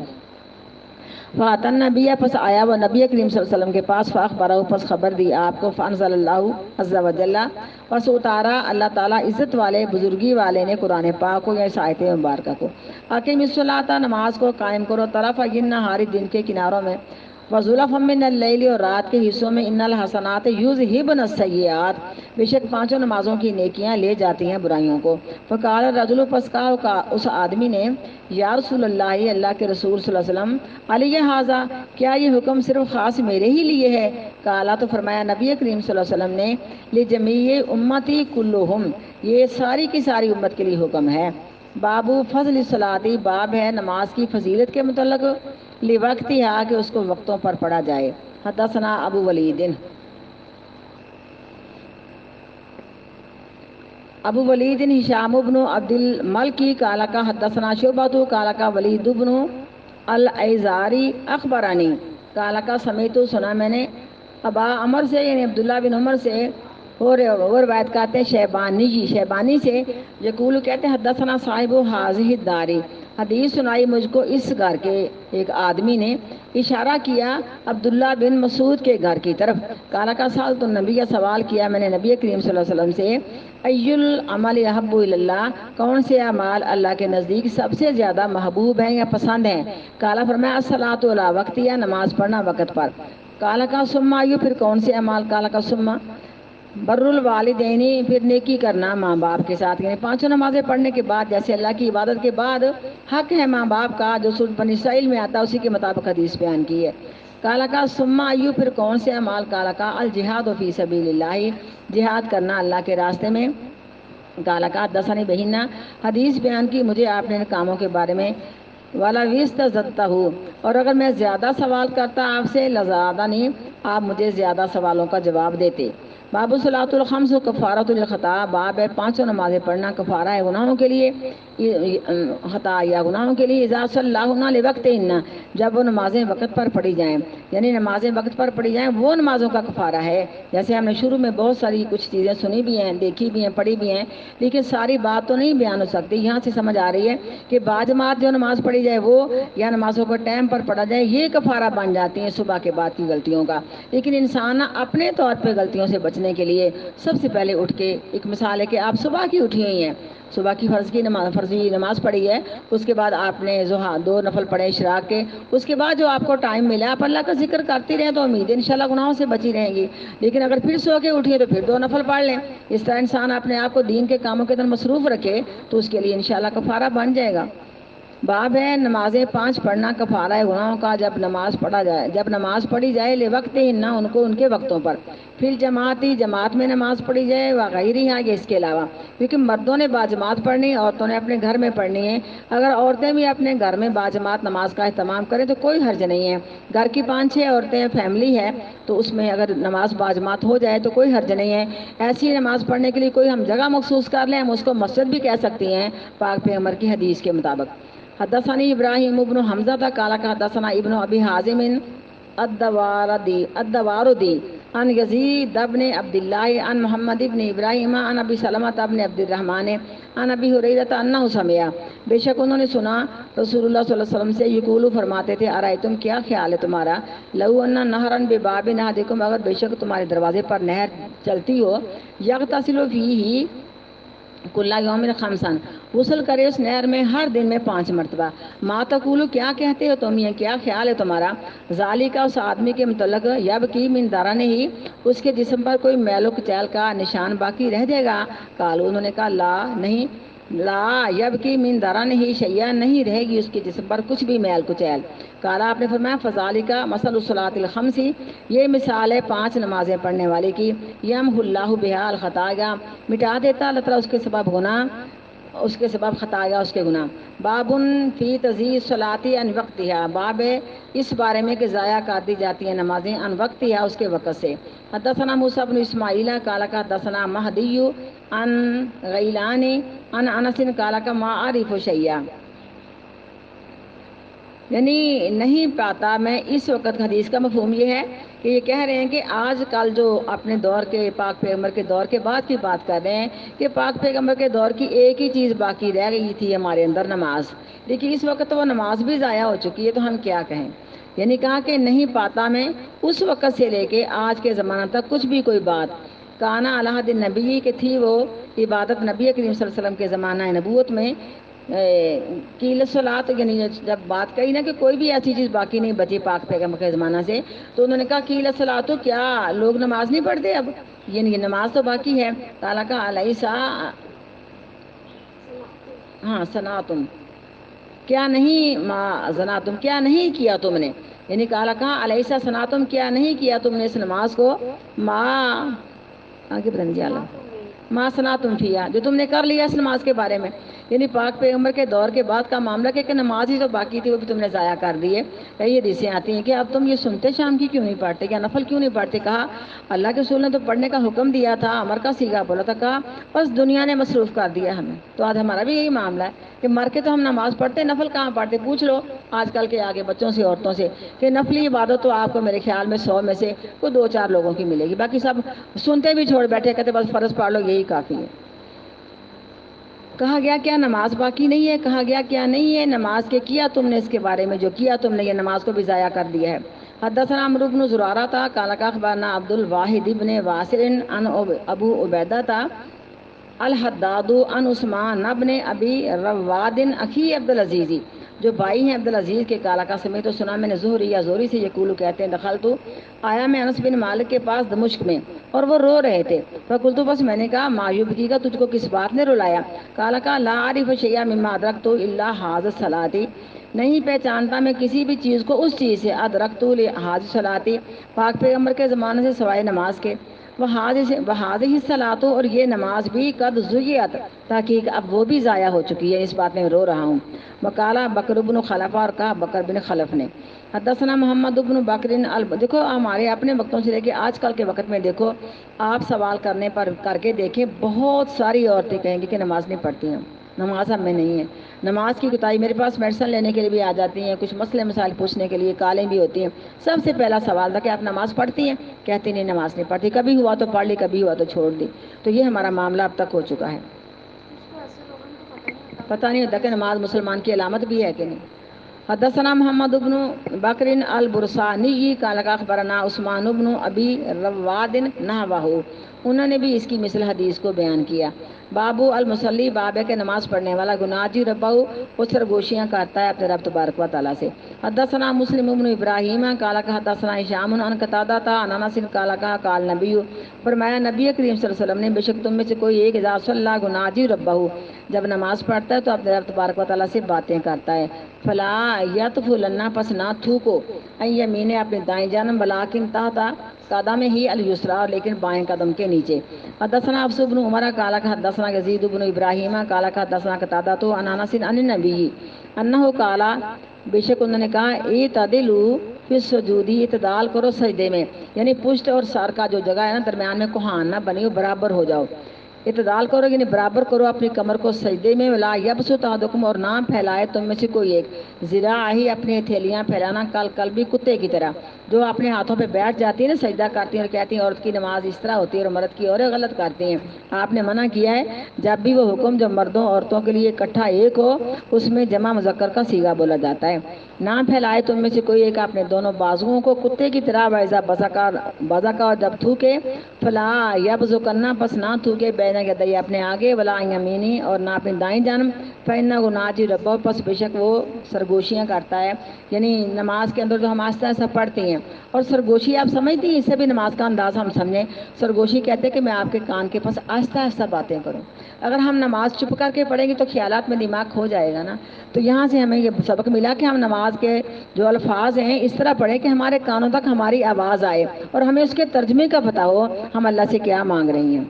فاتن نبی پس آیا وہ نبی کریم صلی اللہ علیہ وسلم کے پاس، فاخبرہ پس خبر دی آپ کو، فانزل اللہ عز و جل پس اتارا اللہ تعالیٰ عزت والے بزرگی والے نے قرآن پاک کو یا اس آیت مبارکہ کو، اقیم الصلاۃ نماز کو قائم کرو، طرف النہار دن کے کناروں میں، وزلفا من اللیل اور رات کے حصوں میں، ان الحسنات یذہبن السیئات بے شک 5 نمازوں کی نیکیاں لے جاتی ہیں برائیوں کو۔ فقال الرجل پس کہا اس آدمی نے، یا رسول اللہ اللہ کے رسول صلی اللہ علیہ وسلم، علی ھذا کیا یہ حکم صرف خاص میرے ہی لیے ہے؟ کالا تو فرمایا نبی کریم صلی اللہ علیہ وسلم نے، لجمیع امتی کلہم یہ ساری کی ساری امت کے لیے حکم ہے۔ بابو فضل الصلاۃ باب ہے نماز کی فضیلت کے متعلق، لوقت ہی کہ اس کو وقتوں پر پڑھا جائے۔ حدثنا ابو ولید ہشام بن عبد الملک قال کا حدثنا شعبہ قال کا ولید بن العزاری اخبرانی قال کا سمیت سنا میں نے ابا عمر سے یعنی عبداللہ بن عمر سے، اور روایت کرتے ہیں شیبانی سے، یقول کہتے ہیں حدثنا صاحب حاضح الداری حدیث سنائی مجھ کو اس گھر کے ایک آدمی نے، اشارہ کیا عبداللہ بن مسعود کے گھر کی طرف، کالا کا سال تو نبی سوال کیا میں نے نبی کریم صلی اللہ علیہ وسلم سے، ای العمل احب اللہ کون سے اعمال اللہ کے نزدیک سب سے زیادہ محبوب ہیں یا پسند ہیں؟ کالا فرمایا الصلاۃ علی وقت یا نماز پڑھنا وقت پر۔ کالا کا سما ایو پھر کون سے اعمال؟ کالا کا سما بر الوالدینی پھر نیکی کرنا ماں باپ کے ساتھ، یعنی 5 نمازیں پڑھنے کے بعد جیسے اللہ کی عبادت کے بعد حق ہے ماں باپ کا، جو سورۃ بنی اسرائیل میں آتا ہے اسی کے مطابق حدیث بیان کی ہے۔ کالا کا سما ایو پھر کون سے اعمال؟ کالا کا الجہاد فی سبیل اللہ جہاد کرنا اللہ کے راستے میں۔ کالا کا حدثنی بہینہ حدیث بیان کی مجھے آپ نے ان کاموں کے بارے میں، والا ویستزدتہ اور اگر میں زیادہ سوال کرتا آپ سے لزادنی آپ مجھے زیادہ سوالوں کا جواب دیتے۔ باب صلاۃ الخمس کفارۃ للخطا باب ہے 5 نمازیں پڑھنا کفارہ ہے گناہوں کے لیے، خطا یا گناہوں کے لیے، اذا صلاہن لوقتہن جب وہ نمازیں وقت پر پڑھی جائیں، یعنی نمازیں وقت پر پڑھی جائیں وہ نمازوں کا کفارہ ہے۔ جیسے ہم نے شروع میں بہت ساری کچھ چیزیں سنی بھی ہیں، دیکھی بھی ہیں، پڑھی بھی ہیں، لیکن ساری بات تو نہیں بیان ہو سکتی۔ یہاں سے سمجھ آ رہی ہے کہ باجماعت جو نماز پڑھی جائے وہ یا نمازوں کو ٹائم پر پڑھا جائے یہ کفارہ بن جاتی ہیں صبح کے بعد کی غلطیوں کا۔ لیکن انسان اپنے طور پہ غلطیوں سے بچنے کے لیے سب سے پہلے اٹھ کے، ایک مثال ہے کہ آپ صبح کی اٹھی ہوئی ہیں، صبح کی فرضی نماز پڑھی ہے، اس کے بعد آپ نے 2 نفل پڑھے اشراق کے، اس کے بعد جو آپ کو ٹائم ملا آپ اللہ کا ذکر کرتے رہیں تو امید ہے انشاءاللہ گناہوں سے بچی رہیں گی۔ لیکن اگر پھر سو کے اٹھیے تو پھر 2 نفل پڑھ لیں، اس طرح انسان اپنے آپ کو دین کے کاموں کے اندر مصروف رکھے تو اس کے لیے انشاءاللہ کفارہ بن جائے گا۔ باب ہے نمازیں 5 پڑھنا کفارہ گناہوں کا جب نماز پڑھی جائے لوقت نہ ان کو ان کے وقتوں پر، پھر جماعت میں نماز پڑھی جائے وغیرہ یہ اس کے علاوہ، کیونکہ مردوں نے باجماعت پڑھنی عورتوں نے اپنے گھر میں پڑھنی ہے۔ اگر عورتیں بھی اپنے گھر میں باجماعت نماز کا اہتمام کریں تو کوئی حرج نہیں ہے۔ گھر کی 5-6 عورتیں فیملی ہے تو اس میں اگر نماز باجماعت ہو جائے تو کوئی حرج نہیں ہے۔ ایسی نماز پڑھنے کے لیے کوئی ہم جگہ مخصوص کر لیں، ہم اس کو مسجد بھی کہہ سکتی ہیں پاک پیغمبر کی حدیث کے مطابق۔ حدثني ابراہیم ابن حمزہ قال حدثنا ابن ابی حازم الدواردی عن یزید ابن عبد اللہ عن محمد ابن ابراہیم عن ابی سلمۃ ابن عبد الرحمن عن ابی ہریرہ انہ سمع، بے شک انہوں نے سنا رسول اللہ صلی اللہ علیہ وسلم سے یقول فرماتے تھے ارائیتم کیا خیال ہے تمہارا، لو ان نہرا بباب احدکم اگر بے شک تمہارے دروازے پر نہر چلتی ہو، یغتسل فیہ کل یوم خمسا، غسل کرے اس نہر میں ہر دن میں 5 مرتبہ، ما تقولو کیا کہتے ہو تم، یہ کیا خیال ہے تمہارا، ذالکا اس آدمی کے متعلق یبکی من درنہ ہی، اس کے جسم پر کوئی میل و کچیل کا نشان باقی رہ جائے گا، قالو انہوں نے کہا لا نہیں، لا یبکی من درنہ ہی شیئا، نہیں رہے گی اس کے جسم پر کچھ بھی میل کچیل، کالا آپ نے فرمایا فذالکا مثل الصلاۃ الخمس، یہ مثال ہے 5 نمازیں پڑھنے والے کی، یمحو اللہ بہا الخطایا، مٹا دیتا اللہ تعالیٰ اس کے سبب گناہ، اس کے سبب خطایا اس کے گناہ۔ بابن فی تضییع الصلاۃ عن وقتها، باب ہے اس بارے میں کہ ضائع کر دی جاتی ہیں نمازیں عن وقتها اس کے وقت سے۔ حدثنا موسیٰ بن اسماعیل قال حدثنا مہدی عن غیلان عن انس قال ما اعرف شیئا، یعنی نہیں پاتا میں اس وقت، حدیث کا مفہوم یہ ہے کہ یہ کہہ رہے ہیں کہ آج کل جو اپنے دور کے پاک پیغمبر کے دور کے بعد کی بات کر رہے ہیں کہ پاک پیغمبر کے دور کی ایک ہی چیز باقی رہ گئی تھی ہمارے اندر، نماز، لیکن اس وقت وہ نماز بھی ضائع ہو چکی ہے تو ہم کیا کہیں۔ یعنی کہا کہ نہیں پاتا میں اس وقت سے لے کے آج کے زمانہ تک کچھ بھی کوئی بات، کانا علی عہد النبی کہ تھی وہ عبادت نبی کریم صلی اللہ علیہ وسلم کے زمانہ نبوت میں، قیل الصلاۃ، یعنی جب بات کہی نا کہ کوئی بھی ایسی چیز باقی نہیں بچی پاک پیغمبر کے زمانہ سے، تو انہوں نے کہا قیل الصلاۃ، کیا لوگ نماز نہیں پڑھتے اب، یعنی یہ نماز تو باقی ہے، تعالیٰ کا علیسا، ہاں صنعتم، کیا نہیں ما زناتم، کیا نہیں کیا تم نے، یعنی کہا علیسا صنعتم، کیا نہیں کیا تم نے اس نماز کو، ما آگے بتائیں جی اللہ ما صنعتم فیہا، جو تم نے کر لیا اس نماز کے بارے میں، یعنی پاک پیغمبر کے دور کے بعد کا معاملہ کہ نماز ہی تو باقی تھی وہ بھی تم نے ضائع کر دی ہے۔ کئی حدیثیں آتی ہیں کہ اب تم یہ سنتے شام کی کیوں نہیں پڑھتے، کیا نفل کیوں نہیں پڑھتے، کہا اللہ کے رسول نے تو پڑھنے کا حکم دیا تھا، امر کا صیغہ بولا تھا، کہا بس دنیا نے مصروف کر دیا ہمیں، تو آج ہمارا بھی یہی معاملہ ہے کہ مر کے تو ہم نماز پڑھتے، نفل کہاں پڑھتے، پوچھ لو آج کل کے آگے بچوں سے عورتوں سے کہ نفلی عبادت تو آپ کو میرے خیال میں 100 میں سے کوئی 2-4 لوگوں کی ملے گی، باقی سب سنتے بھی چھوڑ بیٹھے، کہتے بس فرض پڑھ لو یہی کافی ہے۔ کہا گیا کیا نماز باقی نہیں ہے، کہا گیا کیا نہیں ہے نماز کے، کیا تم نے اس کے بارے میں جو کیا تم نے، یہ نماز کو بھی ضائع کر دیا ہے۔ حدثنا عمرو بن زرارہ قال اخبرنا عبد الواحد بن واسع عن ابو عبیدہ الحداد عن عثمان بن ابی رواد اخی عبد العزیز، جو بھائی ہیں عبد العزیز کے، کالا کا سمیت تو سنا میں نے زہری یا زوری سے یقولو کہتے ہیں دخلت، آیا میں انس بن مالک کے پاس دمشق میں اور وہ رو رہے تھے، فقلت، بس میں نے کہا ما یبکی کا، تجھ کو کس بات نے رلایا، کالا کا لا اعرف شیئا مما ادرکت الا ھذا الصلاۃ، نہیں پہچانتا میں کسی بھی چیز کو اس چیز سے، ادرکت لھذا الصلاۃ، پاک پیغمبر کے زمانے سے سوائے نماز کے، وہذہ الصلاۃ، اور یہ نماز بھی قد ضیعت، تحقیق اب وہ بھی ضائع ہو چکی ہے، اس بات میں رو رہا ہوں۔ وقالا بکر بن خلف، اور کہا بکر بن خلف نے، حدثنا محمد بن بکر دیکھو ہمارے اپنے وقتوں سے لے کے آج کل کے وقت میں دیکھو، آپ سوال کرنے پر کر کے دیکھیں بہت ساری عورتیں کہیں گی کہ نماز نہیں پڑھتی ہیں، نماز ہم میں نہیں ہے، نماز کی کوتاہی، میرے پاس میڈیسن لینے کے لیے بھی آ جاتی ہیں، کچھ مسئلے مسائل پوچھنے کے لیے کالیں بھی ہوتی ہیں، سب سے پہلا سوال تھا کہ آپ نماز پڑھتی ہیں، کہتی نہیں نماز نہیں پڑھتی، کبھی ہوا تو پڑھ لی، کبھی ہوا تو چھوڑ دی، تو یہ ہمارا معاملہ اب تک ہو چکا ہے، اس کو ایسے لوگوں کو پتہ نہیں ہوتا کہ نماز مسلمان کی علامت بھی ہے کہ نہیں۔ حدثنا محمد بن بکر البرسانی قال اخبرنا عثمان بن ابی رواد نحوہ، انہوں نے بھی اس کی مثل حدیث کو بیان کیا۔ بابو المصلی، باب ہے کہ نماز پڑھنے والا گناجی ربہو، وہ سرگوشیاں کرتا ہے اپنے رب تبارک و تعالیٰ سے۔ حدثنا مسلم بن ابراہیم قال حدثنا ہشام عن قتادہ عن انس قال قال نبی، فرمایا نبی کریم صلی اللہ علیہ وسلم نے بے شک تم میں سے کوئی ایک اذا صلی گناجی ربہو، جب نماز پڑھتا ہے تو اپنے رب تبارک و تعالیٰ سے باتیں کرتا ہے۔ فلا یطفلن، پس نہ تھوکو، ان یمین اپنے دائیں جانب، بلاکن تحت قدم ہی الیسرا، لیکن بائیں قدم کے نیچے۔ حدثنا حفص بن عمر قال حدثنا یزید بن ابراہیم قال حدثنا قتادہ عن انس عن النبی انہ قال، بے شک انہوں نے کہا اعتدلوا فی السجود، اعتدال کرو سجدے میں، یعنی پشت اور سر کا جو جگہ ہے نا درمیان میں کوہان نہ بنی ہو، برابر ہو جاؤ۔ اعتدال کرو یعنی برابر کرو اپنی کمر کو سجدے میں۔ ولا یبسط احدکم، اور نہ پھیلائے تم میں سے کوئی ایک، ذراع ہی اپنی ہتھیلیاں پھیلانا، کل کلبی کتے کی طرح، جو اپنے ہاتھوں پہ بیٹھ جاتی ہے نا سجدہ کرتی ہیں اور کہتی ہیں عورت کی نماز اس طرح ہوتی ہے اور مرد کی عورتیں غلط کرتی ہیں۔ آپ نے منع کیا ہے جب بھی وہ حکم جو مردوں عورتوں کے لیے اکٹھا ایک ہو اس میں جمع مذکر کا صیغہ بولا جاتا ہے۔ نہ پھیلائے تم میں سے کوئی ایک اپنے دونوں بازوؤں کو کتے کی طرح، ویزا بزکا، جب تھوکے، فلا یبزکن، پس نہ تھوکے، بین یدی اپنے آگے، ولا یمینی، اور نہ اپنی دائیں جانب، فإنہ گناجی ربہ، پس بے شک وہ سرگوشیاں کرتا ہے، یعنی نماز کے اندر جو ہم آہستہ آہستہ پڑھتے ہیں، اور سرگوشی آپ سمجھتی ہیں، اس سے بھی نماز کا انداز ہم سمجھیں۔ سرگوشی کہتے ہیں کہ میں آپ کے کان کے پاس آہستہ آہستہ باتیں کروں۔ اگر ہم نماز چپ کر کے پڑھیں گے تو خیالات میں دماغ کھو جائے گا نا، تو یہاں سے ہمیں یہ سبق ملا کہ ہم نماز کے جو الفاظ ہیں اس طرح پڑھیں کہ ہمارے کانوں تک ہماری آواز آئے اور ہمیں اس کے ترجمے کا پتہ ہو ہم اللہ سے کیا مانگ رہی ہیں۔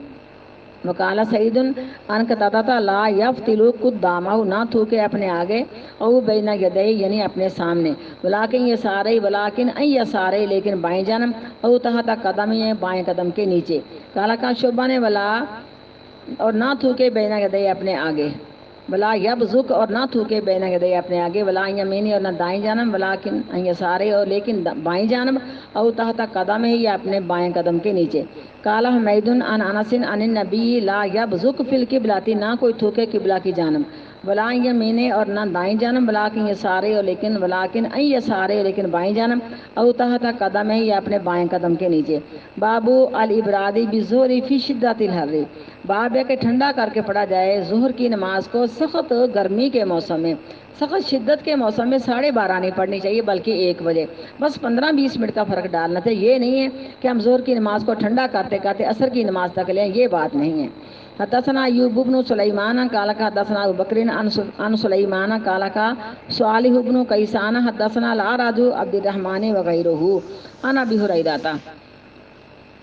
وقال سعید ان قتادہ لا یفتل قدامہ، نہ تھوکے اپنے آگے، او بین یدی یعنی اپنے سامنے، ولیکن یسارے، ولیکن ان یسارے، لیکن بائیں جانب، او تحت قدم، بائیں قدم کے نیچے۔ قال کا شعبہ نے ولا، اور نہ تھوکے بین یدی اپنے آگے، ولا یبزک، اور نہ تھوکے بین یدی اپنے آگے، ولا یمینی، اور نہ دائیں جانب، ولیکن ان یسارے، اور لیکن بائیں جانب، او تحت قدم ہے یا اپنے بائیں قدم کے نیچے۔ قال حمید عن انس عن النبی لا یبزک فی القبلۃ، نہ کوئی تھوکے قبلہ کی جانب، ولا یمین، اور نہ دائیں جانب، ولیکن یسارے، اور لیکن ولیکن ان یسارے، لیکن بائیں جانب، او تحت قدم ہے یا اپنے بائیں قدم کے نیچے۔ باب الابراد بالظہر فی شدۃ الحر، باب ہے کہ ٹھنڈا کر کے پڑھا جائے ظہر کی نماز کو سخت گرمی کے موسم میں، سخت شدت کے موسم میں 12:30 نہیں پڑھنی چاہیے بلکہ 1 بجے، بس 15-20 منٹ کا فرق ڈالنا چاہیے۔ یہ نہیں ہے کہ ہم ظہر کی نماز کو ٹھنڈا کرتے کرتے عصر کی نماز تک لیں، یہ بات نہیں ہے۔ حدثنا ایوب بن سلیمان قال حدثنا ابو بکر عن سلیمان قال صالح بن کیسان حدثنا الاعرج عبد الرحمن وغیرہ عن ابی ہریرہ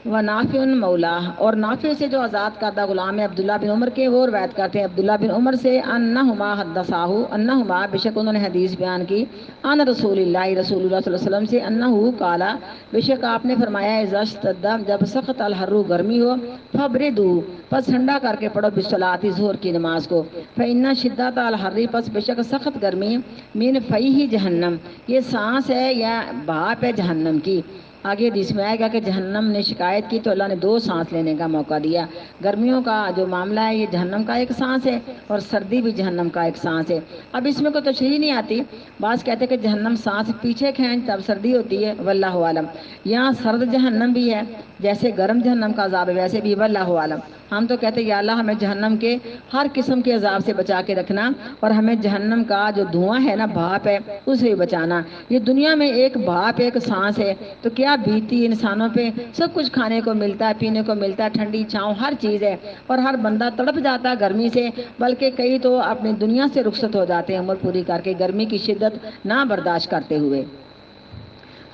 و نافع مولا، اور نافع سے جو آزاد کردہ غلام ہے عبداللہ بن عمر کے، وہ روایت کرتے ہیں عبداللہ بن عمر سے، انہما حدثاہ، انہما بے شک انہوں نے حدیث بیان کی، ان رسول اللہ صلی اللہ علیہ وسلم سے، انہو قالا بے شک آپ نے فرمایا، اذا اشتد، جب سخت الحر گرمی ہو، فبردو، پس ٹھنڈا کر کے پڑھو، بالصلاۃ ظہر کی نماز کو، فإن شدۃ الحر، پس بے شک سخت گرمی، من فیہ جہنم، یہ سانس ہے یا بھاپ ہے جہنم کی۔ آگے حدیث میں آئے گا کہ جہنم نے شکایت کی تو اللہ نے 2 سانس لینے کا موقع دیا۔ گرمیوں کا جو معاملہ ہے یہ جہنم کا ایک سانس ہے اور سردی بھی جہنم کا ایک سانس ہے۔ اب اس میں کوئی تشریح نہیں آتی، بعض کہتے ہیں کہ جہنم سانس پیچھے کھینچ تب سردی ہوتی ہے، واللہ عالم۔ یہاں سرد جہنم بھی ہے، جیسے گرم جہنم کا عذاب ہے ویسے بھی، واللہ عالم۔ ہم تو کہتے ہیں یا اللہ ہمیں جہنم کے ہر قسم کے عذاب سے بچا کے رکھنا، اور ہمیں جہنم کا جو دھواں ہے نا، بھاپ ہے، اسے بھی بچانا۔ یہ دنیا میں ایک بھاپ، ایک سانس ہے، تو کیا بیتی انسانوں پہ، سب کچھ کھانے کو ملتا ہے، پینے کو ملتا ہے، ٹھنڈی چھاؤں ہر چیز ہے، اور ہر بندہ تڑپ جاتا ہے گرمی سے، بلکہ کئی تو اپنی دنیا سے رخصت ہو جاتے ہیں عمر پوری کر کے گرمی کی شدت نہ برداشت کرتے ہوئے۔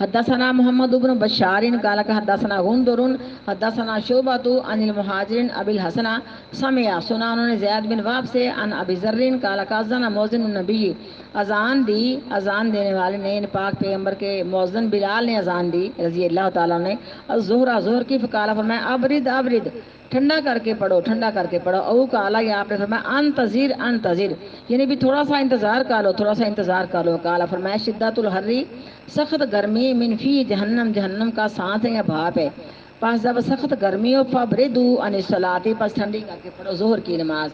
حدثنا محمد بن بشار قال حدثنا غندر حدثنا شعبۃ عن المہاجر ابی الحسن سمع، سنا انہوں نے زید بن وہب سے، عن ابی ذر قال اذن مؤذن النبی، اذان دی، اذان دینے والے نے، پاک پیغمبر کے مؤذن بلال نے اذان دی رضی اللہ تعالیٰ نے، الظہر، ظہر کی، فقال فرمایا ابرد ابرد، ٹھنڈا کر کے پڑھو، ٹھنڈا کر کے پڑھو، او قال، یا آپ نے فرمایا انتظر انتظر، یعنی بھی تھوڑا سا انتظار کر لو، تھوڑا سا انتظار کر لو، قال فرمایا شدت الحر، سخت گرمی، من فی جہنم، جہنم کا سانس ہے یا بھاپ ہے، پس جب سخت گرمی ہو، فبردو عن الصلاۃ، پس ٹھنڈی کر کے پڑھو ظہر کی نماز،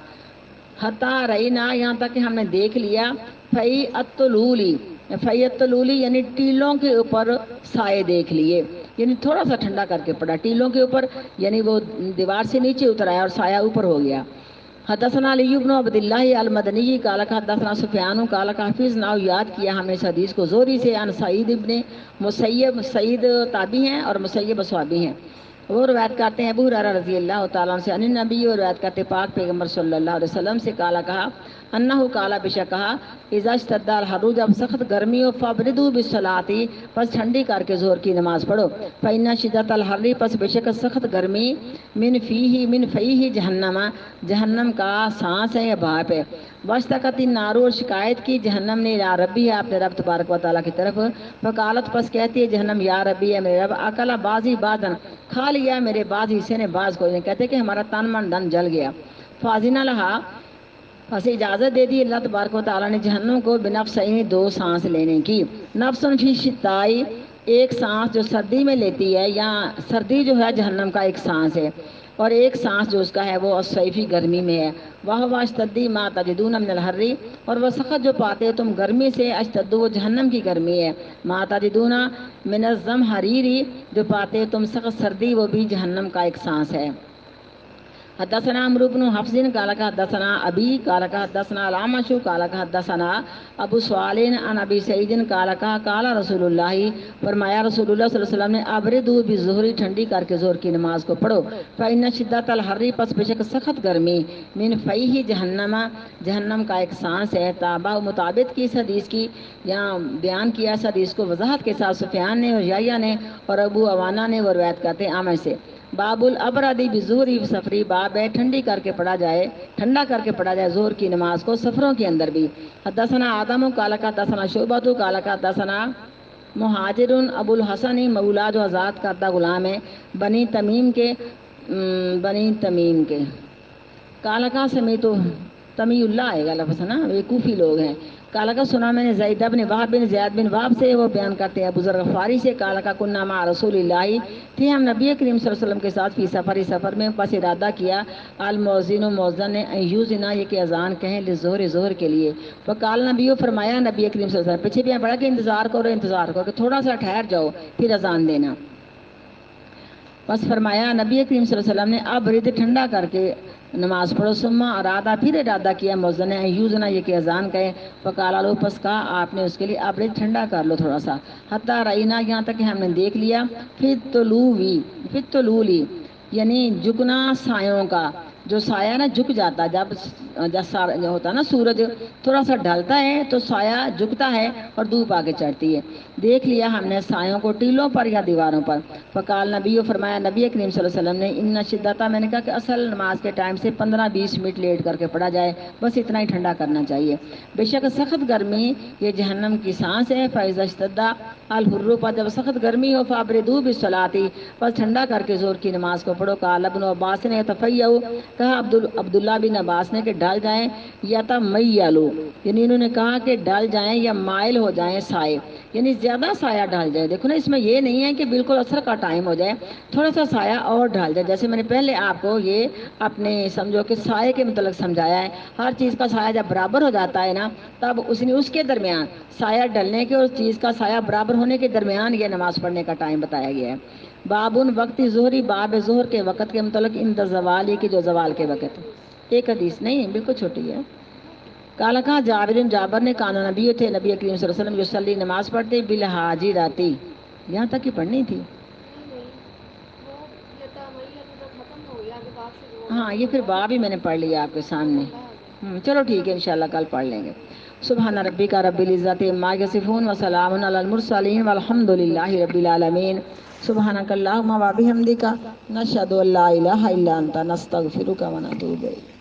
حتی رئینا، یہاں تک کہ ہم نے دیکھ لیا، فی الطلولی، فی الطلولی یعنی ٹیلوں کے اوپر سائے دیکھ لیے، یعنی تھوڑا سا ٹھنڈا کر کے پڑا ٹیلوں کے اوپر، یعنی وہ دیوار سے نیچے اتر آیا اور سایہ اوپر ہو گیا۔ حدثنا علی بن عبد اللہ المدنی قال حدثنا سفیان قال حفظنا، یاد کیا ہم نے اس حدیث کو زوری سے، عن سعید ابن مسیب، سعید تابعی ہیں اور مسیب صحابی ہیں، وہ روایت کرتے ہیں ابو ہریرہ رضی اللہ تعالیٰ عنہ سے، عن النبی، اور روایت کرتے پاک پیغمبر صلی اللہ علیہ وسلم سے، قال کہا، انہو قالا بشک کہا، اذا اشتد الحر، جب سخت گرمی ہو، فابردو بالصلاۃ، پس ٹھنڈی کر کے ظہر کی نماز پڑھو، فإن شدۃ الحر، پس بشک سخت گرمی، من فیہ جہنم، جہنم کا سانس ہے یا بھاپ ہے، واشتکت النار، اور شکایت کی جہنم نے، یا ربی ہے اپنے رب تبارک و تعالیٰ کی طرف، فقالت، پس کہتی ہے جہنم، یا ربی ہے میرے رب، اکلا بازی بادن، کھا لیا میرے بعض حصے نے بعض کو، کہتے کہ ہمارا تن من دن جل گیا، فاذن لہا، پس اجازت دے دی اللہ تبارک و تعالیٰ نے جہنم کو، بنفسین، دو سانس لینے کی، نفسن فی شتائی، ایک سانس جو سردی میں لیتی ہے، یا سردی جو ہے جہنم کا ایک سانس ہے، اور ایک سانس جو اس کا ہے وہ صیفی گرمی میں ہے، وہ اشتدی ما تجدون من الحر، اور وہ سخت جو پاتے ہو تم گرمی سے، اشتدو، وہ جہنم کی گرمی ہے، ما تجدون من الزمہریری، جو پاتے ہو تم سخت سردی، وہ بھی جہنم کا ایک سانس ہے۔ حدثنا عمرو بن حفص قال حدثنا ابي قال حدثنا الاعمش قال حدثنا ابو سعال عن ابي سعيد قال قال رسول اللہ، فرمایا رسول اللہ صلی اللہ علیہ وسلم نے، ابردو بالظہر، ٹھنڈی کر کے ظہر کی نماز کو پڑھو، فإن شدۃ الحر، پس بشک سخت گرمی، من فیہ جہنم، جہنم کا ایک سانس ہے، تابع، مطابق کی اس حدیث کی، یہاں بیان کیا اس حدیث کو وضاحت کے ساتھ سفیان نے اور یحییٰ نے اور ابو عوانہ نے، وہ روایت کرتے ہیں اعمش سے، باب الابردی بظہری سفری، باب ہے ٹھنڈی کر کے پڑھا جائے، ٹھنڈا کر کے پڑھا جائے ظہر کی نماز کو سفروں کے اندر بھی۔ حدثنا آدم قال حدثنا شعبہ قال حدثنا مہاجر ابو الحسن، مولا جو آزاد کردہ غلام ہے، بنی تمیم کے، قال کا سمیت، تمی اللہ آئے گا لفظ نا، یہ کوفی لوگ ہیں، قال کا سنا میں نے زید بن وہب بن زیاد بن وہب سے، وہ بیان کرتے ہیں ابو ذر غفاری سے، قال کا کننا مع رسول اللہ، تھے ہم نبی کریم صلی اللہ علیہ وسلم کے ساتھ، فی سفر میں، پس ارادہ کیا، المؤذن، مؤذن نے، ایوزنا، یہ کہ اذان کہیں، للظہر، ظہر کے لیے، فقال نبی، فرمایا نبی کریم صلی اللہ علیہ وسلم، پیچھے بھی پڑھا کہ انتظار کرو کہ تھوڑا سا ٹھہر جاؤ پھر اذان دینا، بس فرمایا نبی کریم صلی اللہ علیہ وسلم نے، اب رد، ٹھنڈا کر کے نماز پڑھو، سما ارادہ، پھر ارادہ کیا، مؤذن نے، ایوزنا، یہ کہ اذان کہے، فقال لو، پس کہا آپ نے اس کے لیے، اب رد، ٹھنڈا کر لو تھوڑا سا، حتی رائنا، یہاں تک کہ ہم نے دیکھ لیا، فی الطلوع، یعنی جھکنا سایوں کا، جو سایہ نا جھک جاتا ہے، جب ہوتا ہے نا سورج تھوڑا سا ڈھلتا ہے تو سایہ جھکتا ہے اور دھوپ آگے چڑھتی ہے، دیکھ لیا ہم نے سایوں کو ٹیلوں پر یا دیواروں پر، فقال نبی، فرمایا نبی کریم صلی اللہ علیہ وسلم نے، ان شدتا، میں نے کہا کہ اصل نماز کے ٹائم سے 15-20 منٹ لیٹ کر کے پڑھا جائے، بس اتنا ہی ٹھنڈا کرنا چاہیے، بے شک سخت گرمی یہ جہنم کی سانس ہے، فاذا اشتد الحر، پر جب سخت گرمی ہو، فابردو بالصلاۃ، بس ٹھنڈا کر کے ظہر کی نماز کو پڑھو، قال ابن عباس نے، یتفیؤ، کہا عبداللہ بن عباس نے کہ ڈال جائیں، یا تمیلوا، یعنی انہوں نے کہا کہ ڈال جائیں یا مائل ہو جائیں سائے، یعنی زیادہ سایہ ڈال جائے، دیکھو نا اس میں یہ نہیں ہے کہ بالکل عصر کا ٹائم ہو جائے، تھوڑا سا سایہ اور ڈال جائے، جیسے میں نے پہلے آپ کو یہ اپنے سمجھو کہ سائے کے متعلق سمجھایا ہے، ہر چیز کا سایہ جب برابر ہو جاتا ہے نا، تب اس کے درمیان سایہ ڈلنے کے اور چیز کا سایہ برابر ہونے کے درمیان یہ نماز پڑھنے کا ٹائم بتایا گیا ہے۔ بابن وقت ظہری، باب ظہر کے وقت کے متعلق، اند زوال، کی جو زوال کے وقت، ایک حدیث نہیں بالکل چھوٹی ہے، قال کہا جابر نے، کانا نبی تھے نبی کریم صلی اللہ علیہ وسلم، یصلی، نماز پڑھتے، بالحاجراتی، یہاں تک ہی پڑھنی تھی، نہیں وہ یتمیل تو ختم ہو گیا، آگے باپ شروع ہوگا، ہاں تو یہ پھر منڈا باب ہی میں نے پڑھ لیا آپ کے وہ سامنے، منڈا آ گیا۔ چلو ٹھیک ہے انشاءاللہ کل پڑھ لیں گے۔ سبحان ربک رب العزت عما یصفون وسلام علی المرسلین والحمد للہ رب العالمین۔ سبحانک اللہم و بحمدک، نشہد ان لا الہ الا انت، نستغفرک و نتوب الیک۔